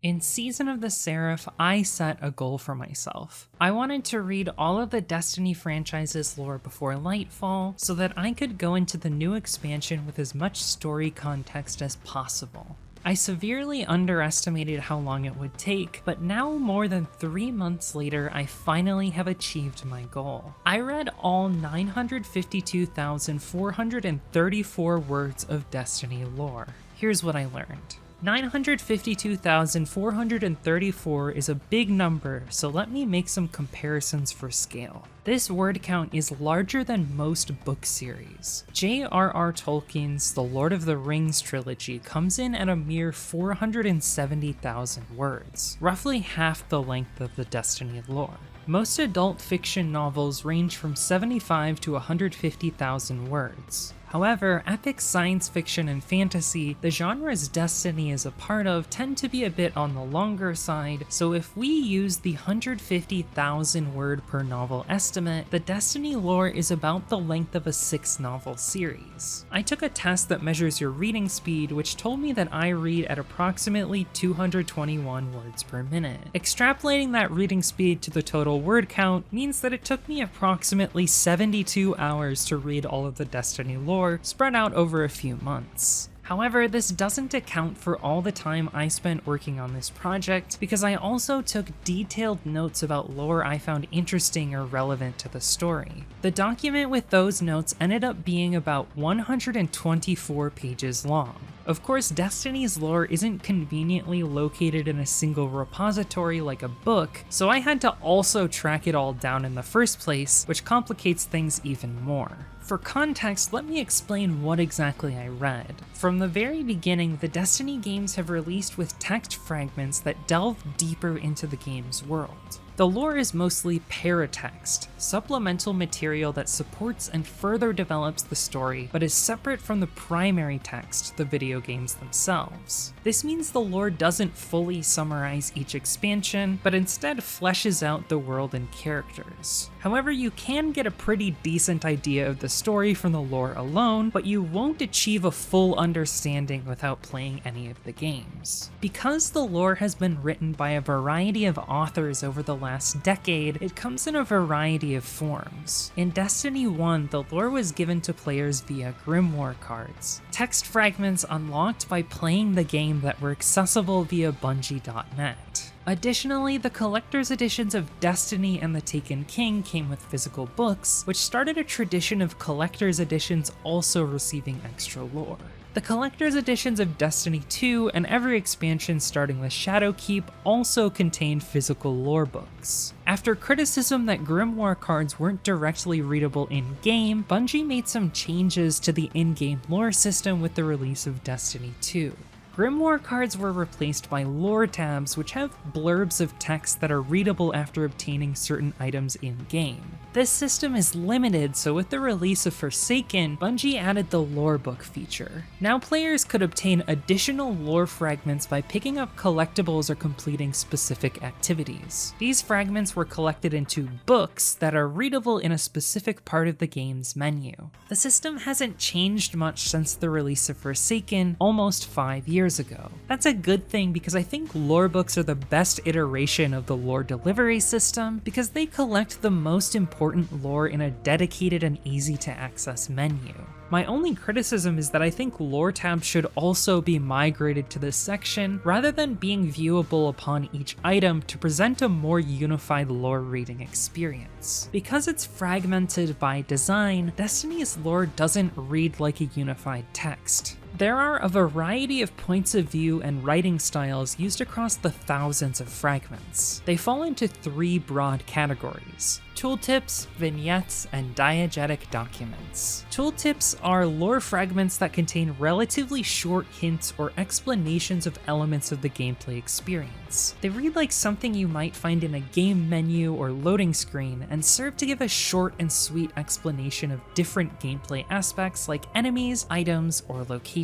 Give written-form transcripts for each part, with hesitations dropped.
In Season of the Seraph, I set a goal for myself. I wanted to read all of the Destiny franchise's lore before Lightfall so that I could go into the new expansion with as much story context as possible. I severely underestimated how long it would take, but now more than 3 months later, I finally have achieved my goal. I read all 952,434 words of Destiny lore. Here's what I learned. 952,434 is a big number, so let me make some comparisons for scale. This word count is larger than most book series. J.R.R. Tolkien's The Lord of the Rings trilogy comes in at a mere 470,000 words, roughly half the length of the Destiny lore. Most adult fiction novels range from 75 to 150,000 words. However, epic science fiction and fantasy, the genres Destiny is a part of, tend to be a bit on the longer side, so if we use the 150,000 word per novel estimate, the Destiny lore is about the length of a 6-novel series. I took a test that measures your reading speed, which told me that I read at approximately 221 words per minute. Extrapolating that reading speed to the total word count means that it took me approximately 72 hours to read all of the Destiny lore, spread out over a few months. However, this doesn't account for all the time I spent working on this project, because I also took detailed notes about lore I found interesting or relevant to the story. The document with those notes ended up being about 124 pages long. Of course, Destiny's lore isn't conveniently located in a single repository like a book, so I had to also track it all down in the first place, which complicates things even more. For context, let me explain what exactly I read. From the very beginning, the Destiny games have released with text fragments that delve deeper into the game's world. The lore is mostly paratext, supplemental material that supports and further develops the story, but is separate from the primary text, the video games themselves. This means the lore doesn't fully summarize each expansion, but instead fleshes out the world and characters. However, you can get a pretty decent idea of the story from the lore alone, but you won't achieve a full understanding without playing any of the games. Because the lore has been written by a variety of authors over the last decade, it comes in a variety of forms. In Destiny 1, the lore was given to players via Grimoire cards, text fragments unlocked by playing the game that were accessible via Bungie.net. Additionally, the collector's editions of Destiny and the Taken King came with physical books, which started a tradition of collector's editions also receiving extra lore. The collector's editions of Destiny 2 and every expansion starting with Shadowkeep also contained physical lore books. After criticism that Grimoire cards weren't directly readable in-game, Bungie made some changes to the in-game lore system with the release of Destiny 2. Grimoire cards were replaced by lore tabs, which have blurbs of text that are readable after obtaining certain items in-game. This system is limited, so with the release of Forsaken, Bungie added the lore book feature. Now players could obtain additional lore fragments by picking up collectibles or completing specific activities. These fragments were collected into books that are readable in a specific part of the game's menu. The system hasn't changed much since the release of Forsaken almost 5 years ago. That's a good thing because I think lore books are the best iteration of the lore delivery system because they collect the most important lore in a dedicated and easy to access menu. My only criticism is that I think lore tabs should also be migrated to this section rather than being viewable upon each item to present a more unified lore reading experience. Because it's fragmented by design, Destiny's lore doesn't read like a unified text. There are a variety of points of view and writing styles used across the thousands of fragments. They fall into 3 broad categories: tooltips, vignettes, and diegetic documents. Tooltips are lore fragments that contain relatively short hints or explanations of elements of the gameplay experience. They read like something you might find in a game menu or loading screen and serve to give a short and sweet explanation of different gameplay aspects like enemies, items, or locations.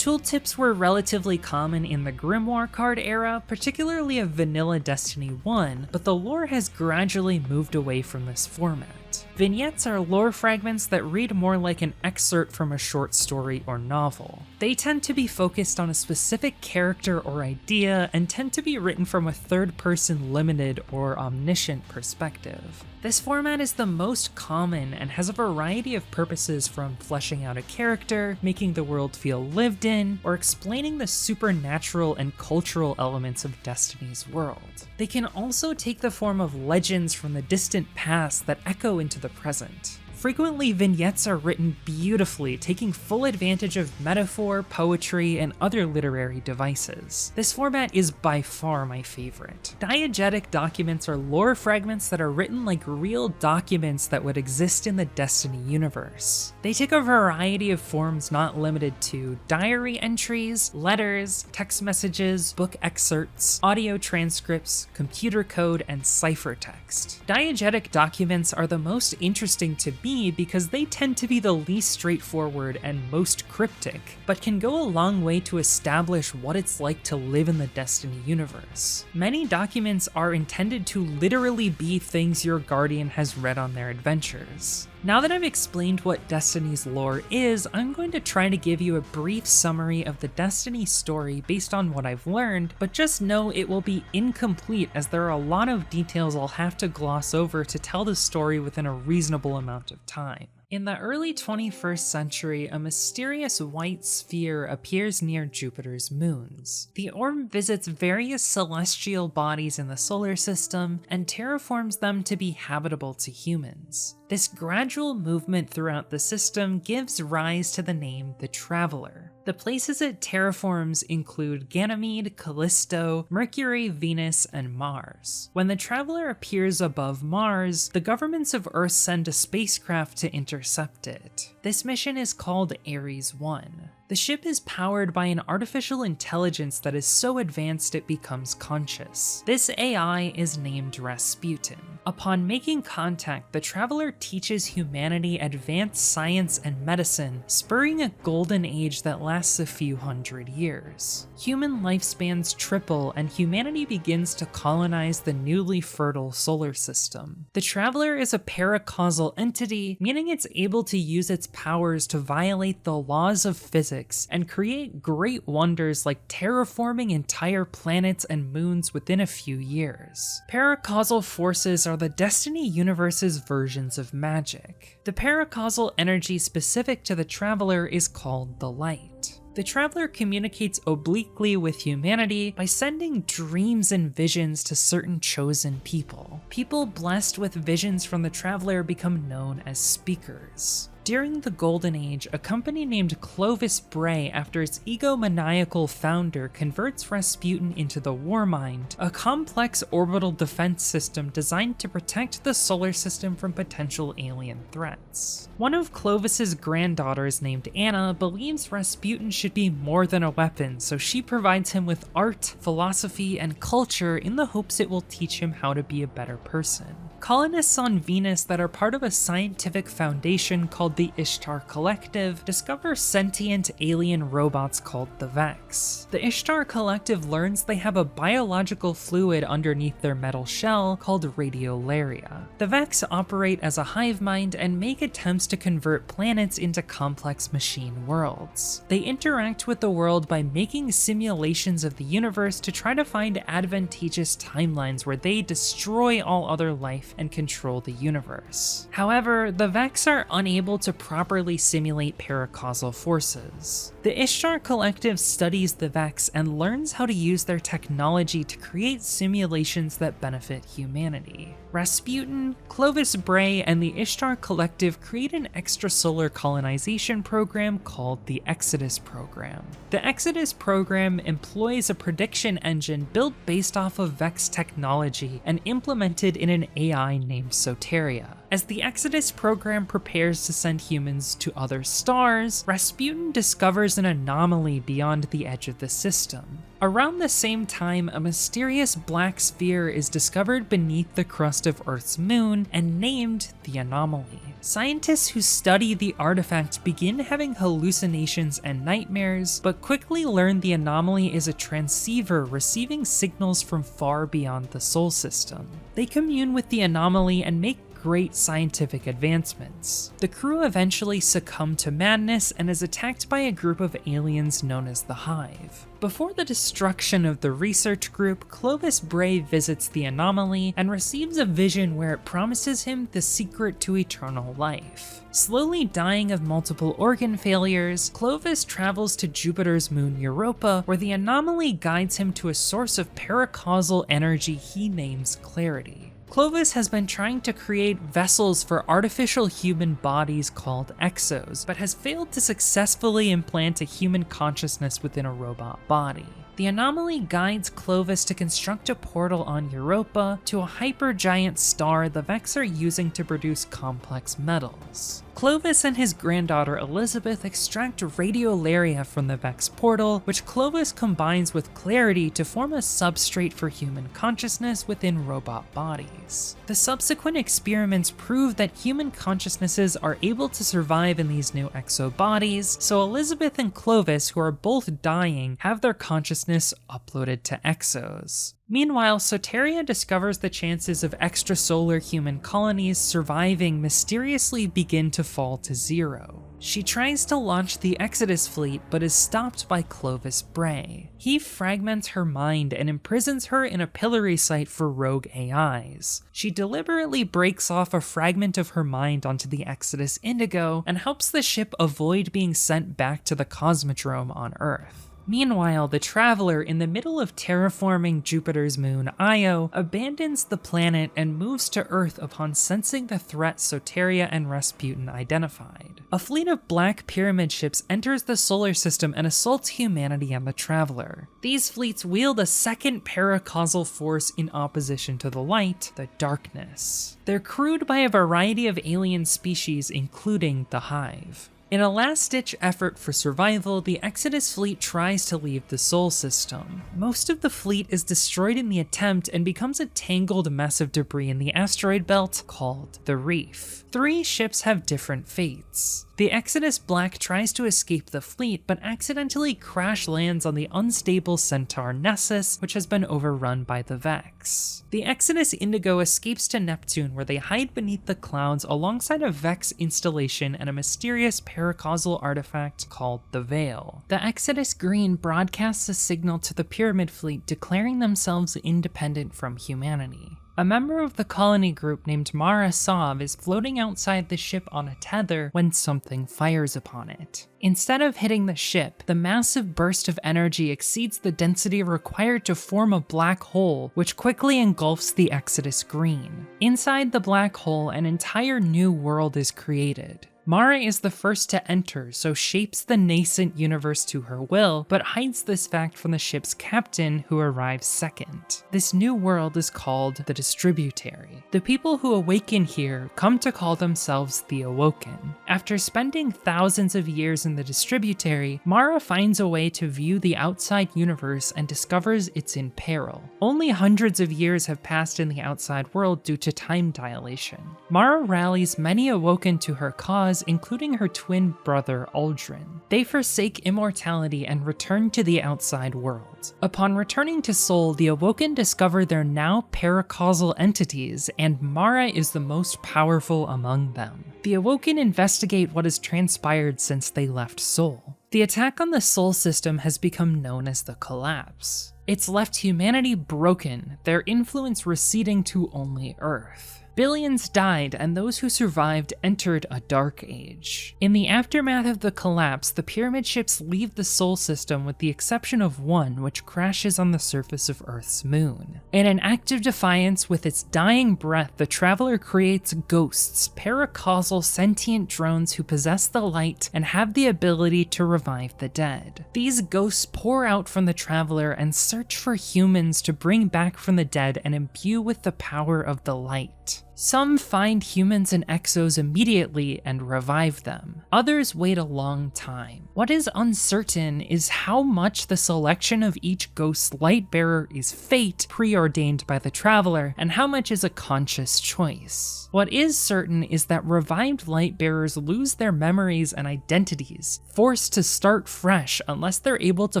Tooltips were relatively common in the Grimoire card era, particularly of vanilla Destiny 1, but the lore has gradually moved away from this format. Vignettes are lore fragments that read more like an excerpt from a short story or novel. They tend to be focused on a specific character or idea and tend to be written from a third-person limited or omniscient perspective. This format is the most common and has a variety of purposes, from fleshing out a character, making the world feel lived in, or explaining the supernatural and cultural elements of Destiny's world. They can also take the form of legends from the distant past that echo into the present. Frequently, vignettes are written beautifully, taking full advantage of metaphor, poetry, and other literary devices. This format is by far my favorite. Diegetic documents are lore fragments that are written like real documents that would exist in the Destiny universe. They take a variety of forms not limited to diary entries, letters, text messages, book excerpts, audio transcripts, computer code, and ciphertext. Diegetic documents are the most interesting to me because they tend to be the least straightforward and most cryptic, but can go a long way to establish what it's like to live in the Destiny universe. Many documents are intended to literally be things your Guardian has read on their adventures. Now that I've explained what Destiny's lore is, I'm going to try to give you a brief summary of the Destiny story based on what I've learned, but just know it will be incomplete as there are a lot of details I'll have to gloss over to tell the story within a reasonable amount of time. In the early 21st century, a mysterious white sphere appears near Jupiter's moons. The orb visits various celestial bodies in the solar system and terraforms them to be habitable to humans. This gradual movement throughout the system gives rise to the name the Traveler. The places it terraforms include Ganymede, Callisto, Mercury, Venus, and Mars. When the Traveler appears above Mars, the governments of Earth send a spacecraft to intercept it. This mission is called Ares 1. The ship is powered by an artificial intelligence that is so advanced it becomes conscious. This AI is named Rasputin. Upon making contact, the Traveler teaches humanity advanced science and medicine, spurring a golden age that lasts a few hundred years. Human lifespans triple, and humanity begins to colonize the newly fertile solar system. The Traveler is a paracausal entity, meaning it's able to use its powers to violate the laws of physics and create great wonders like terraforming entire planets and moons within a few years. Paracausal forces are the Destiny universe's versions of magic. The paracausal energy specific to the Traveler is called the Light. The Traveler communicates obliquely with humanity by sending dreams and visions to certain chosen people. People blessed with visions from the Traveler become known as speakers. During the Golden Age, a company named Clovis Bray, after its egomaniacal founder, converts Rasputin into the Warmind, a complex orbital defense system designed to protect the solar system from potential alien threats. One of Clovis's granddaughters, named Anna, believes Rasputin should be more than a weapon, so she provides him with art, philosophy, and culture in the hopes it will teach him how to be a better person. Colonists on Venus that are part of a scientific foundation called the Ishtar Collective discover sentient alien robots called the Vex. The Ishtar Collective learns they have a biological fluid underneath their metal shell called radiolaria. The Vex operate as a hive mind and make attempts to convert planets into complex machine worlds. They interact with the world by making simulations of the universe to try to find advantageous timelines where they destroy all other life and control the universe. However, the Vex are unable to properly simulate paracausal forces. The Ishtar Collective studies the Vex and learns how to use their technology to create simulations that benefit humanity. Rasputin, Clovis Bray, and the Ishtar Collective create an extrasolar colonization program called the Exodus Program. The Exodus Program employs a prediction engine built based off of Vex technology and implemented in an AI named Soteria. As the Exodus program prepares to send humans to other stars, Rasputin discovers an anomaly beyond the edge of the system. Around the same time, a mysterious black sphere is discovered beneath the crust of Earth's moon and named the anomaly. Scientists who study the artifact begin having hallucinations and nightmares, but quickly learn the anomaly is a transceiver receiving signals from far beyond the Sol system. They commune with the anomaly and make great scientific advancements. The crew eventually succumb to madness and is attacked by a group of aliens known as the Hive. Before the destruction of the research group, Clovis Bray visits the anomaly and receives a vision where it promises him the secret to eternal life. Slowly dying of multiple organ failures, Clovis travels to Jupiter's moon Europa, where the anomaly guides him to a source of paracausal energy he names Clarity. Clovis has been trying to create vessels for artificial human bodies called exos, but has failed to successfully implant a human consciousness within a robot body. The anomaly guides Clovis to construct a portal on Europa to a hypergiant star the Vex are using to produce complex metals. Clovis and his granddaughter Elizabeth extract radiolaria from the Vex portal, which Clovis combines with Clarity to form a substrate for human consciousness within robot bodies. The subsequent experiments prove that human consciousnesses are able to survive in these new exo bodies, so Elizabeth and Clovis, who are both dying, have their consciousness uploaded to exos. Meanwhile, Soteria discovers the chances of extrasolar human colonies surviving mysteriously begin to fall to zero. She tries to launch the Exodus fleet, but is stopped by Clovis Bray. He fragments her mind and imprisons her in a pillory site for rogue AIs. She deliberately breaks off a fragment of her mind onto the Exodus Indigo and helps the ship avoid being sent back to the Cosmodrome on Earth. Meanwhile, the Traveler, in the middle of terraforming Jupiter's moon Io, abandons the planet and moves to Earth upon sensing the threat Soteria and Rasputin identified. A fleet of Black Pyramid ships enters the solar system and assaults humanity and the Traveler. These fleets wield a second paracausal force in opposition to the light, the darkness. They're crewed by a variety of alien species, including the Hive. In a last-ditch effort for survival, the Exodus fleet tries to leave the Sol system. Most of the fleet is destroyed in the attempt and becomes a tangled mess of debris in the asteroid belt called the Reef. 3 ships have different fates. The Exodus Black tries to escape the fleet, but accidentally crash lands on the unstable Centaur Nessus, which has been overrun by the Vex. The Exodus Indigo escapes to Neptune, where they hide beneath the clouds alongside a Vex installation and a mysterious paracausal artifact called the Veil. The Exodus Green broadcasts a signal to the Pyramid fleet declaring themselves independent from humanity. A member of the colony group named Mara Sov is floating outside the ship on a tether when something fires upon it. Instead of hitting the ship, the massive burst of energy exceeds the density required to form a black hole, which quickly engulfs the Exodus Green. Inside the black hole, an entire new world is created. Mara is the first to enter, so shapes the nascent universe to her will, but hides this fact from the ship's captain, who arrives second. This new world is called the Distributary. The people who awaken here come to call themselves the Awoken. After spending thousands of years in the Distributary, Mara finds a way to view the outside universe and discovers it's in peril. Only hundreds of years have passed in the outside world due to time dilation. Mara rallies many Awoken to her cause, including her twin brother Aldrin. They forsake immortality and return to the outside world. Upon returning to Sol, the Awoken discover they're now paracausal entities, and Mara is the most powerful among them. The Awoken investigate what has transpired since they left Sol. The attack on the Sol system has become known as the Collapse. It's left humanity broken, their influence receding to only Earth. Billions died, and those who survived entered a dark age. In the aftermath of the collapse, the pyramid ships leave the Sol system with the exception of one, which crashes on the surface of Earth's moon. In an act of defiance, with its dying breath, the Traveler creates ghosts, paracausal sentient drones who possess the light and have the ability to revive the dead. These ghosts pour out from the Traveler and search for humans to bring back from the dead and imbue with the power of the light. Some find humans and exos immediately and revive them. Others wait a long time. What is uncertain is how much the selection of each ghost's lightbearer is fate preordained by the traveler, and how much is a conscious choice. What is certain is that revived lightbearers lose their memories and identities, forced to start fresh unless they're able to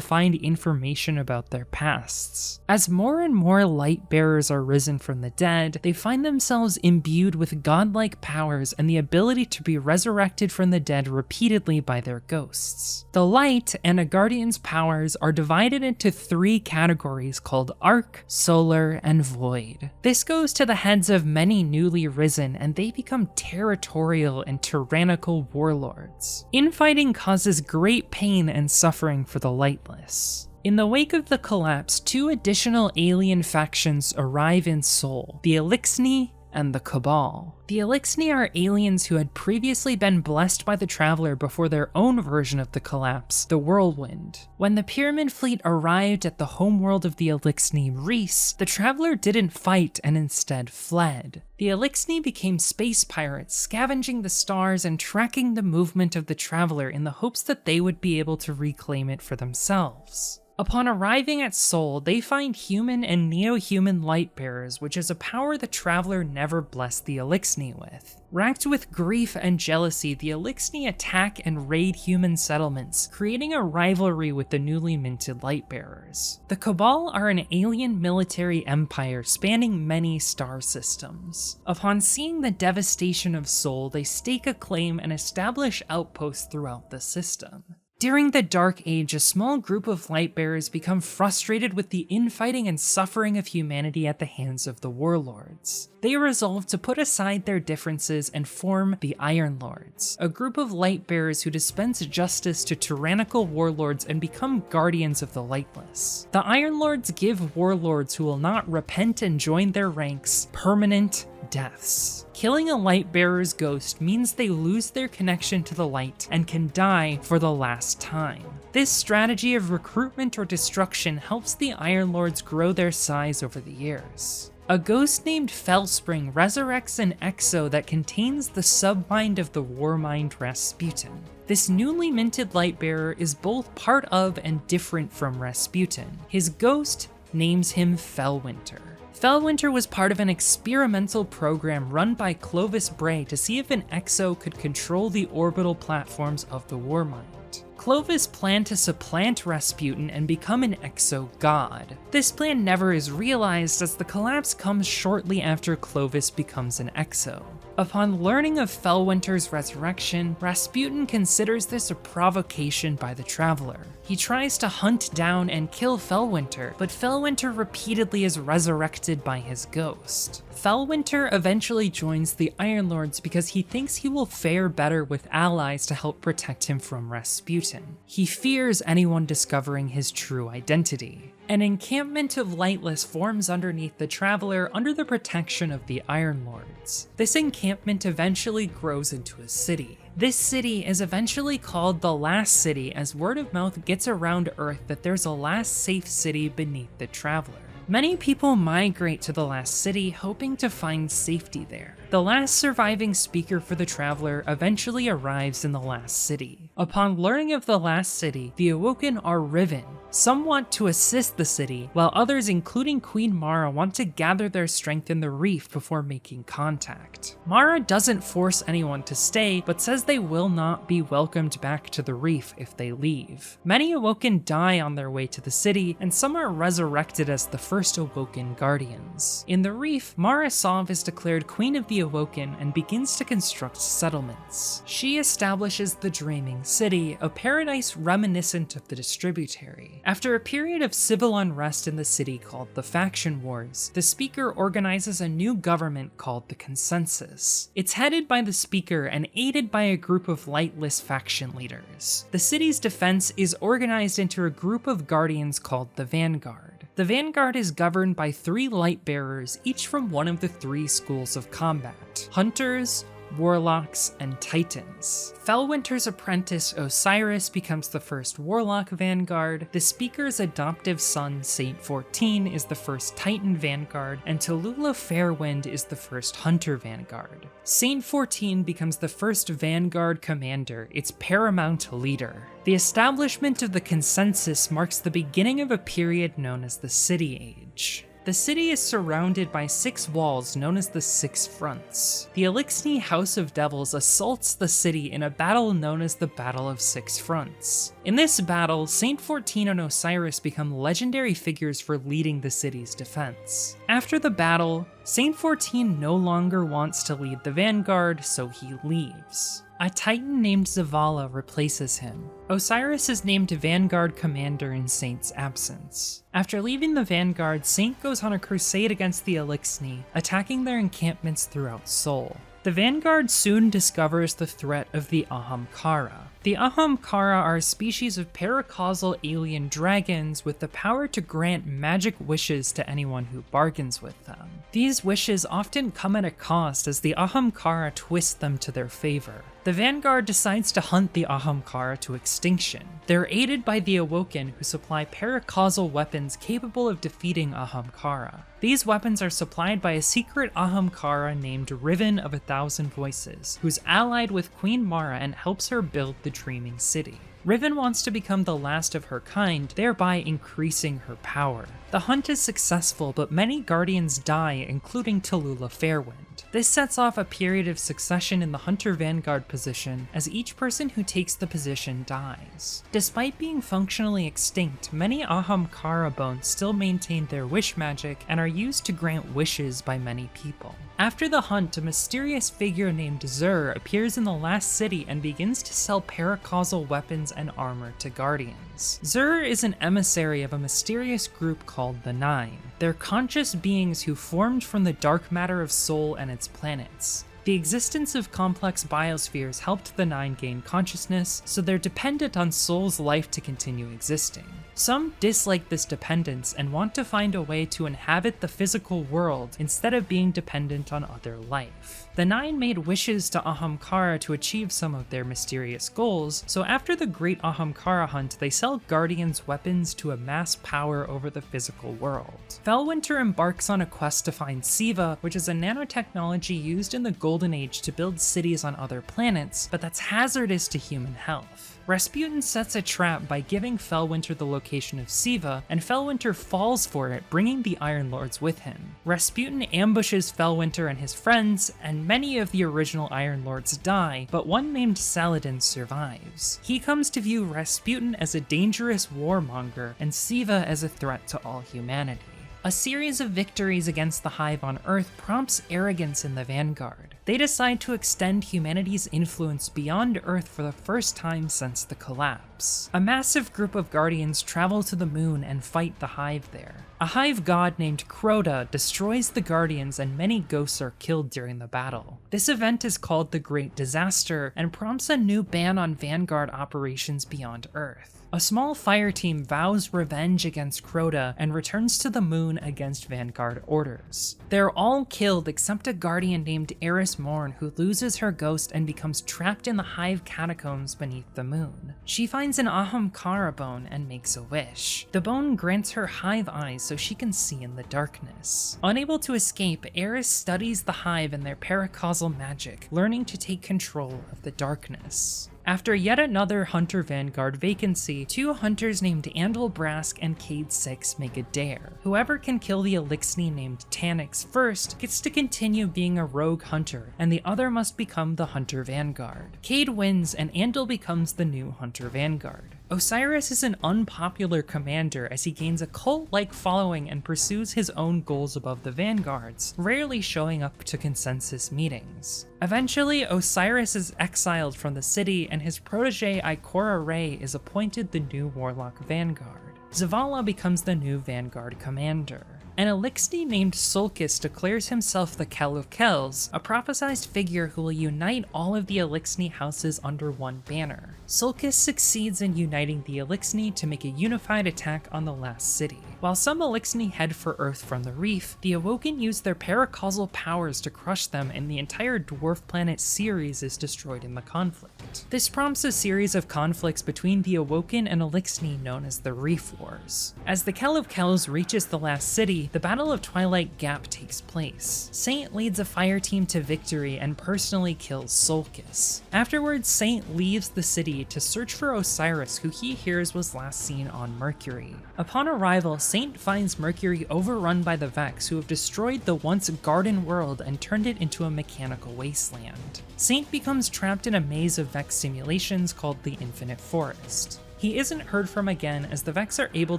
find information about their pasts. As more and more lightbearers are risen from the dead, they find themselves imbued with godlike powers and the ability to be resurrected from the dead repeatedly by their ghosts. The light and a guardian's powers are divided into 3 categories called Arc, Solar, and Void. This goes to the heads of many newly risen, and they become territorial and tyrannical warlords. Infighting causes great pain and suffering for the lightless. In the wake of the collapse, 2 additional alien factions arrive in Sol, the Elixni and the Cabal. The Elixni are aliens who had previously been blessed by the Traveler before their own version of the collapse, the Whirlwind. When the Pyramid Fleet arrived at the homeworld of the Elixni, Reese, the Traveler didn't fight and instead fled. The Elixni became space pirates, scavenging the stars and tracking the movement of the Traveler in the hopes that they would be able to reclaim it for themselves. Upon arriving at Sol, they find human and neo-human lightbearers, which is a power the Traveler never blessed the Elixni with. Racked with grief and jealousy, the Elixni attack and raid human settlements, creating a rivalry with the newly minted lightbearers. The Cabal are an alien military empire spanning many star systems. Upon seeing the devastation of Sol, they stake a claim and establish outposts throughout the system. During the Dark Age, a small group of lightbearers become frustrated with the infighting and suffering of humanity at the hands of the warlords. They resolve to put aside their differences and form the Iron Lords, a group of lightbearers who dispense justice to tyrannical warlords and become guardians of the lightless. The Iron Lords give warlords who will not repent and join their ranks permanent deaths. Killing a lightbearer's ghost means they lose their connection to the light and can die for the last time. This strategy of recruitment or destruction helps the Iron Lords grow their size over the years. A ghost named Fellspring resurrects an exo that contains the submind of the warmind Rasputin. This newly minted lightbearer is both part of and different from Rasputin. His ghost names him Fellwinter. Fellwinter was part of an experimental program run by Clovis Bray to see if an exo could control the orbital platforms of the Warmind. Clovis planned to supplant Rasputin and become an exo god. This plan never is realized as the collapse comes shortly after Clovis becomes an exo. Upon learning of Fellwinter's resurrection, Rasputin considers this a provocation by the Traveler. He tries to hunt down and kill Fellwinter, but Fellwinter repeatedly is resurrected by his ghost. Fellwinter eventually joins the Iron Lords because he thinks he will fare better with allies to help protect him from Rasputin. He fears anyone discovering his true identity. An encampment of Lightless forms underneath the Traveler under the protection of the Iron Lords. This encampment eventually grows into a city. This city is eventually called the Last City as word of mouth gets around Earth that there's a last safe city beneath the Traveler. Many people migrate to the Last City hoping to find safety there. The last surviving speaker for the Traveler eventually arrives in the Last City. Upon learning of the Last City, the Awoken are riven. Some want to assist the city, while others, including Queen Mara, want to gather their strength in the reef before making contact. Mara doesn't force anyone to stay, but says they will not be welcomed back to the reef if they leave. Many Awoken die on their way to the city, and some are resurrected as the first Awoken Guardians. In the reef, Mara Sov is declared Queen of the Awoken and begins to construct settlements. She establishes the Dreaming City, a paradise reminiscent of the Distributary. After a period of civil unrest in the city called the Faction Wars, the Speaker organizes a new government called the Consensus. It's headed by the Speaker and aided by a group of lightless faction leaders. The city's defense is organized into a group of guardians called the Vanguard. The Vanguard is governed by 3 light bearers, each from one of the 3 schools of combat: Hunters, warlocks, and titans. Felwinter's apprentice Osiris becomes the first warlock vanguard, the Speaker's adoptive son Saint 14 is the first titan vanguard, and Tallulah Fairwind is the first hunter vanguard. Saint 14 becomes the first vanguard commander, its paramount leader. The establishment of the consensus marks the beginning of a period known as the City Age. The city is surrounded by 6 walls known as the Six Fronts. The Eliksni House of Devils assaults the city in a battle known as the Battle of Six Fronts. In this battle, Saint 14 and Osiris become legendary figures for leading the city's defense. After the battle, Saint 14 no longer wants to lead the vanguard, so he leaves. A titan named Zavala replaces him. Osiris is named Vanguard Commander in Saint's absence. After leaving the Vanguard, Saint goes on a crusade against the Eliksni, attacking their encampments throughout Seoul. The Vanguard soon discovers the threat of the Ahamkara. The Ahamkara are a species of paracausal alien dragons with the power to grant magic wishes to anyone who bargains with them. These wishes often come at a cost as the Ahamkara twist them to their favor. The Vanguard decides to hunt the Ahamkara to extinction. They're aided by the Awoken, who supply paracausal weapons capable of defeating Ahamkara. These weapons are supplied by a secret Ahamkara named Riven of 1,000 Voices, who's allied with Queen Mara and helps her build the Dreaming City. Riven wants to become the last of her kind, thereby increasing her power. The hunt is successful, but many Guardians die, including Tallulah Fairwind. This sets off a period of succession in the Hunter Vanguard position, as each person who takes the position dies. Despite being functionally extinct, many Ahamkara bones still maintain their wish magic and are used to grant wishes by many people. After the hunt, a mysterious figure named Zur appears in the last city and begins to sell paracausal weapons and armor to Guardians. Zur is an emissary of a mysterious group called the Nine. They're conscious beings who formed from the dark matter of Seoul and its planets. The existence of complex biospheres helped the Nine gain consciousness, so they're dependent on Seoul's life to continue existing. Some dislike this dependence and want to find a way to inhabit the physical world instead of being dependent on other life. The Nine made wishes to Ahamkara to achieve some of their mysterious goals, so after the Great Ahamkara Hunt, they sell Guardians weapons to amass power over the physical world. Felwinter embarks on a quest to find Siva, which is a nanotechnology used in the Golden Age to build cities on other planets, but that's hazardous to human health. Rasputin sets a trap by giving Felwinter the location of Siva, and Felwinter falls for it, bringing the Iron Lords with him. Rasputin ambushes Felwinter and his friends, and many of the original Iron Lords die, but one named Saladin survives. He comes to view Rasputin as a dangerous warmonger, and Siva as a threat to all humanity. A series of victories against the Hive on Earth prompts arrogance in the Vanguard. They decide to extend humanity's influence beyond Earth for the first time since the collapse. A massive group of Guardians travel to the moon and fight the Hive there. A Hive god named Crota destroys the Guardians and many ghosts are killed during the battle. This event is called the Great Disaster and prompts a new ban on Vanguard operations beyond Earth. A small fire team vows revenge against Crota and returns to the moon against Vanguard orders. They're all killed except a Guardian named Eris Morn, who loses her ghost and becomes trapped in the Hive catacombs beneath the moon. She finds an Ahamkara bone and makes a wish. The bone grants her Hive eyes so she can see in the darkness. Unable to escape, Eris studies the Hive and their paracausal magic, learning to take control of the darkness. After yet another Hunter Vanguard vacancy, 2 hunters named Andal Brask and Cade 6 make a dare. Whoever can kill the Eliksni named Tanix first gets to continue being a rogue hunter, and the other must become the Hunter Vanguard. Cade wins, and Andal becomes the new Hunter Vanguard. Osiris is an unpopular commander as he gains a cult-like following and pursues his own goals above the Vanguards, rarely showing up to consensus meetings. Eventually, Osiris is exiled from the city and his protege Ikora Rey is appointed the new Warlock Vanguard. Zavala becomes the new Vanguard commander. An Eliksni named Sulcus declares himself the Kell of Kells, a prophesized figure who will unite all of the Eliksni houses under one banner. Sulcus succeeds in uniting the Eliksni to make a unified attack on the last city. While some Eliksni head for Earth from the reef, the Awoken use their paracausal powers to crush them, and the entire dwarf planet Ceres is destroyed in the conflict. This prompts a series of conflicts between the Awoken and Eliksni known as the Reef Wars. As the Kell of Kells reaches the last city, the Battle of Twilight Gap takes place. Saint leads a fire team to victory and personally kills Sulcus. Afterwards, Saint leaves the city to search for Osiris, who he hears was last seen on Mercury. Upon arrival, Saint finds Mercury overrun by the Vex, who have destroyed the once garden world and turned it into a mechanical wasteland. Saint becomes trapped in a maze of Vex simulations called the Infinite Forest. He isn't heard from again, as the Vex are able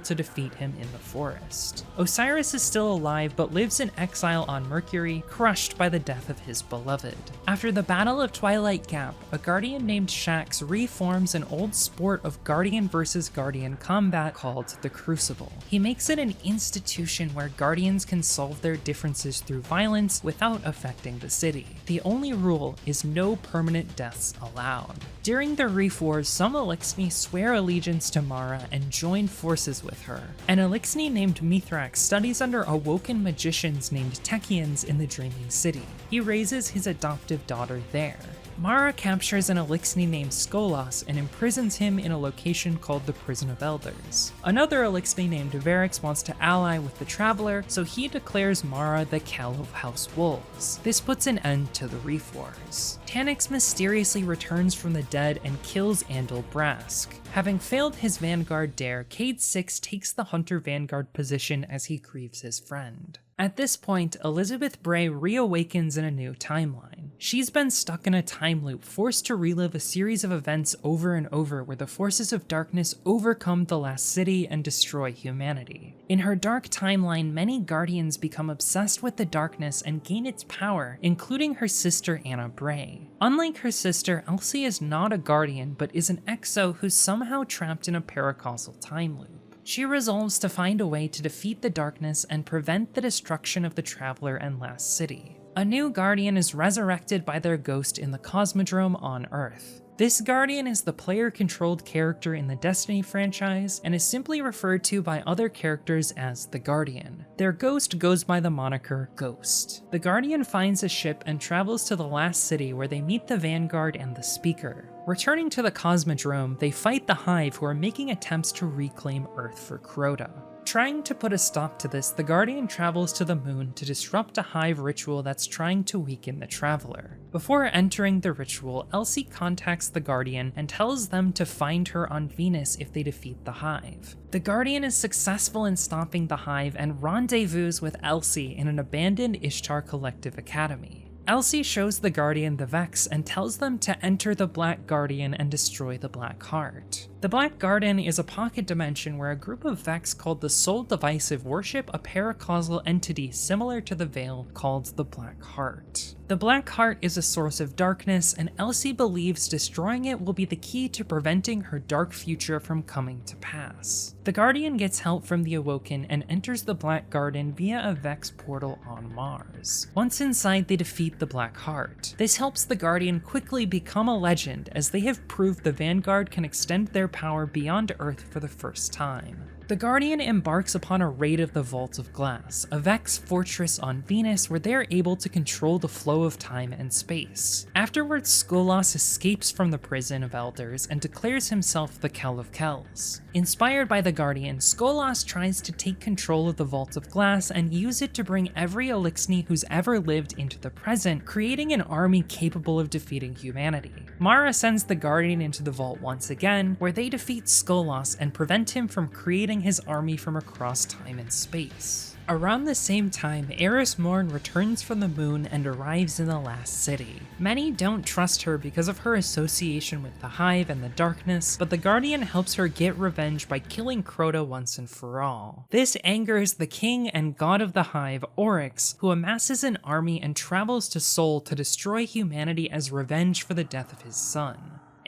to defeat him in the forest. Osiris is still alive but lives in exile on Mercury, crushed by the death of his beloved. After the Battle of Twilight Gap, a guardian named Shax reforms an old sport of guardian versus guardian combat called the Crucible. He makes it an institution where guardians can solve their differences through violence without affecting the city. The only rule is no permanent deaths allowed. During the Reef Wars, some Eliksni swear allegiance to Mara and join forces with her. An Eliksni named Mithrax studies under Awoken magicians named Techians in the Dreaming City. He raises his adoptive daughter there. Mara captures an Eliksni named Skolas and imprisons him in a location called the Prison of Elders. Another Eliksni named Varix wants to ally with the Traveler, so he declares Mara the Kell of House Wolves. This puts an end to the Reef Wars. Tanyx mysteriously returns from the dead and kills Andal Brask. Having failed his Vanguard dare, Cade 6 takes the Hunter Vanguard position as he grieves his friend. At this point, Elizabeth Bray reawakens in a new timeline. She's been stuck in a time loop, forced to relive a series of events over and over where the forces of darkness overcome the last city and destroy humanity. In her dark timeline, many Guardians become obsessed with the darkness and gain its power, including her sister Anna Bray. Unlike her sister, Elsie is not a Guardian, but is an Exo who's somehow trapped in a paracausal time loop. She resolves to find a way to defeat the darkness and prevent the destruction of the Traveler and Last City. A new Guardian is resurrected by their ghost in the Cosmodrome on Earth. This Guardian is the player-controlled character in the Destiny franchise and is simply referred to by other characters as the Guardian. Their ghost goes by the moniker Ghost. The Guardian finds a ship and travels to the Last City where they meet the Vanguard and the Speaker. Returning to the Cosmodrome, they fight the Hive, who are making attempts to reclaim Earth for Crota. Trying to put a stop to this, the Guardian travels to the moon to disrupt a Hive ritual that's trying to weaken the Traveler. Before entering the ritual, Elsie contacts the Guardian and tells them to find her on Venus if they defeat the Hive. The Guardian is successful in stopping the Hive and rendezvous with Elsie in an abandoned Ishtar Collective Academy. Elsie shows the Guardian the Vex and tells them to enter the Black Guardian and destroy the Black Heart. The Black Garden is a pocket dimension where a group of Vex called the Soul Divisive worship a paracausal entity similar to the Veil called the Black Heart. The Black Heart is a source of darkness, and Elsie believes destroying it will be the key to preventing her dark future from coming to pass. The Guardian gets help from the Awoken and enters the Black Garden via a Vex portal on Mars. Once inside, they defeat the Black Heart. This helps the Guardian quickly become a legend, as they have proved the Vanguard can extend their power beyond Earth for the first time. The Guardian embarks upon a raid of the Vault of Glass, a Vex fortress on Venus where they are able to control the flow of time and space. Afterwards, Skolas escapes from the Prison of Elders and declares himself the Kell of Kells. Inspired by the Guardian, Skolas tries to take control of the Vault of Glass and use it to bring every Eliksni who's ever lived into the present, creating an army capable of defeating humanity. Mara sends the Guardian into the Vault once again, where they defeat Skolas and prevent him from creating his army from across time and space. Around the same time, Eris Morn returns from the moon and arrives in the Last City. Many don't trust her because of her association with the Hive and the darkness, but the Guardian helps her get revenge by killing Crota once and for all. This angers the king and god of the Hive, Oryx, who amasses an army and travels to Sol to destroy humanity as revenge for the death of his son.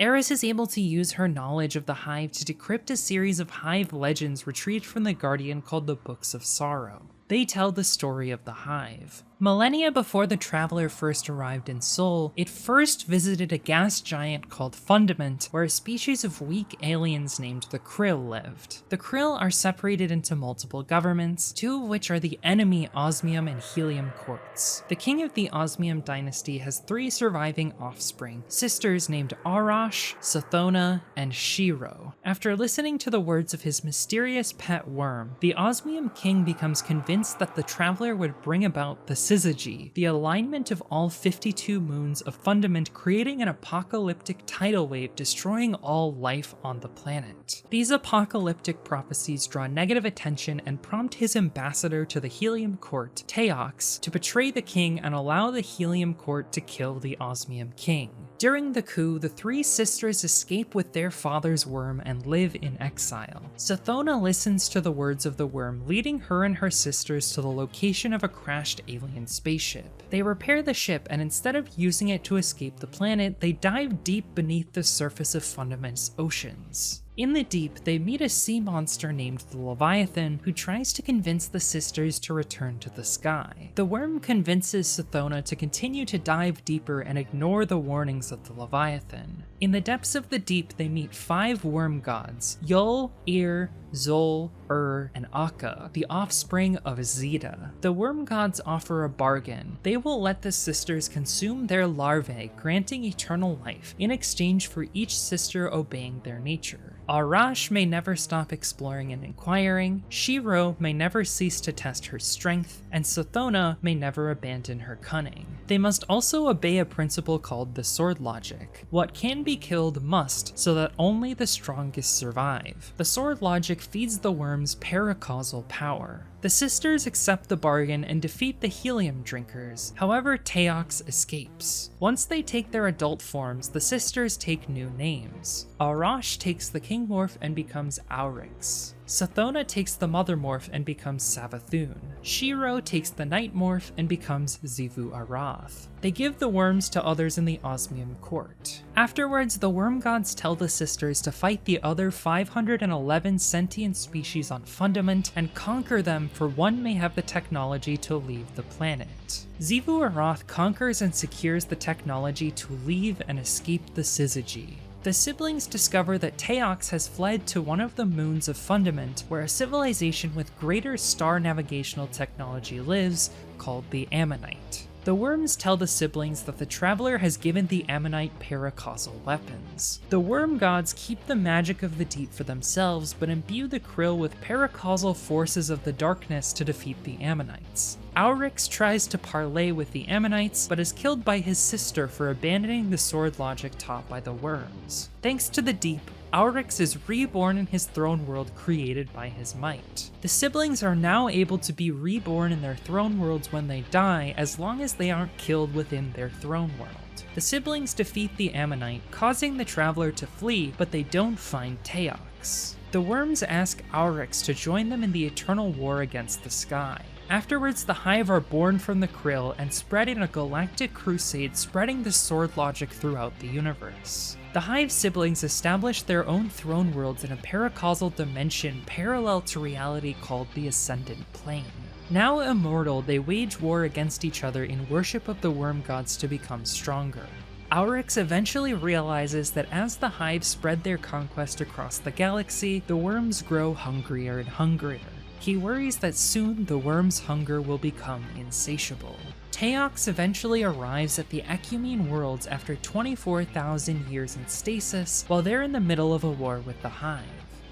Eris is able to use her knowledge of the Hive to decrypt a series of Hive legends retrieved from the Guardian called the Books of Sorrow. They tell the story of the Hive. Millennia before the Traveler first arrived in Seoul, it first visited a gas giant called Fundament, where a species of weak aliens named the Krill lived. The Krill are separated into multiple governments, two of which are the enemy Osmium and Helium courts. The king of the Osmium dynasty has 3 surviving offspring, sisters named Arash, Sathona, and Shiro. After listening to the words of his mysterious pet worm, the Osmium king becomes convinced that the Traveler would bring about the syzygy, the alignment of all 52 moons of Fundament, creating an apocalyptic tidal wave destroying all life on the planet. These apocalyptic prophecies draw negative attention and prompt his ambassador to the Helium court, Teox, to betray the king and allow the Helium court to kill the Osmium king. During the coup, the 3 sisters escape with their father's worm and live in exile. Sathona listens to the words of the worm, leading her and her sisters to the location of a crashed alien spaceship. They repair the ship, and instead of using it to escape the planet, they dive deep beneath the surface of Fundament's oceans. In the deep, they meet a sea monster named the Leviathan, who tries to convince the sisters to return to the sky. The worm convinces Sathona to continue to dive deeper and ignore the warnings of the Leviathan. In the depths of the deep, they meet 5 worm gods, Yul, Ir, Zol, and Akka, the offspring of Zeta. The worm gods offer a bargain. They will let the sisters consume their larvae, granting eternal life, in exchange for each sister obeying their nature. Arash may never stop exploring and inquiring, Shiro may never cease to test her strength, and Sathona may never abandon her cunning. They must also obey a principle called the sword logic. What can be killed must, so that only the strongest survive. The sword logic feeds the worm's paracausal power. The sisters accept the bargain and defeat the helium drinkers. However, Teox escapes. Once they take their adult forms, the sisters take new names. Arash takes the king morph and becomes Aurix. Sathona takes the mother morph and becomes Savathun. Shiro takes the night morph and becomes Xivu Arath. They give the worms to others in the Osmium court. Afterwards, the worm gods tell the sisters to fight the other 511 sentient species on Fundament and conquer them, for one may have the technology to leave the planet. Xivu Arath conquers and secures the technology to leave and escape the syzygy. The siblings discover that Teox has fled to one of the moons of Fundament, where a civilization with greater star navigational technology lives, called the Ammonite. The worms tell the siblings that the Traveler has given the Ammonite paracausal weapons. The worm gods keep the magic of the deep for themselves, but imbue the Krill with paracausal forces of the darkness to defeat the Ammonites. Aurix tries to parley with the Ammonites, but is killed by his sister for abandoning the sword logic taught by the worms. Thanks to the deep, Aurix is reborn in his throne world created by his might. The siblings are now able to be reborn in their throne worlds when they die, as long as they aren't killed within their throne world. The siblings defeat the Ammonite, causing the Traveler to flee, but they don't find Teox. The worms ask Aurix to join them in the eternal war against the sky. Afterwards, the Hive are born from the Krill and spread in a galactic crusade, spreading the sword logic throughout the universe. The Hive siblings establish their own throne worlds in a paracausal dimension parallel to reality called the Ascendant Plane. Now immortal, they wage war against each other in worship of the worm gods to become stronger. Aurix eventually realizes that as the Hive spread their conquest across the galaxy, the worms grow hungrier and hungrier. He worries that soon the worm's hunger will become insatiable. Teox eventually arrives at the Ecumene worlds after 24,000 years in stasis, while they're in the middle of a war with the Hive.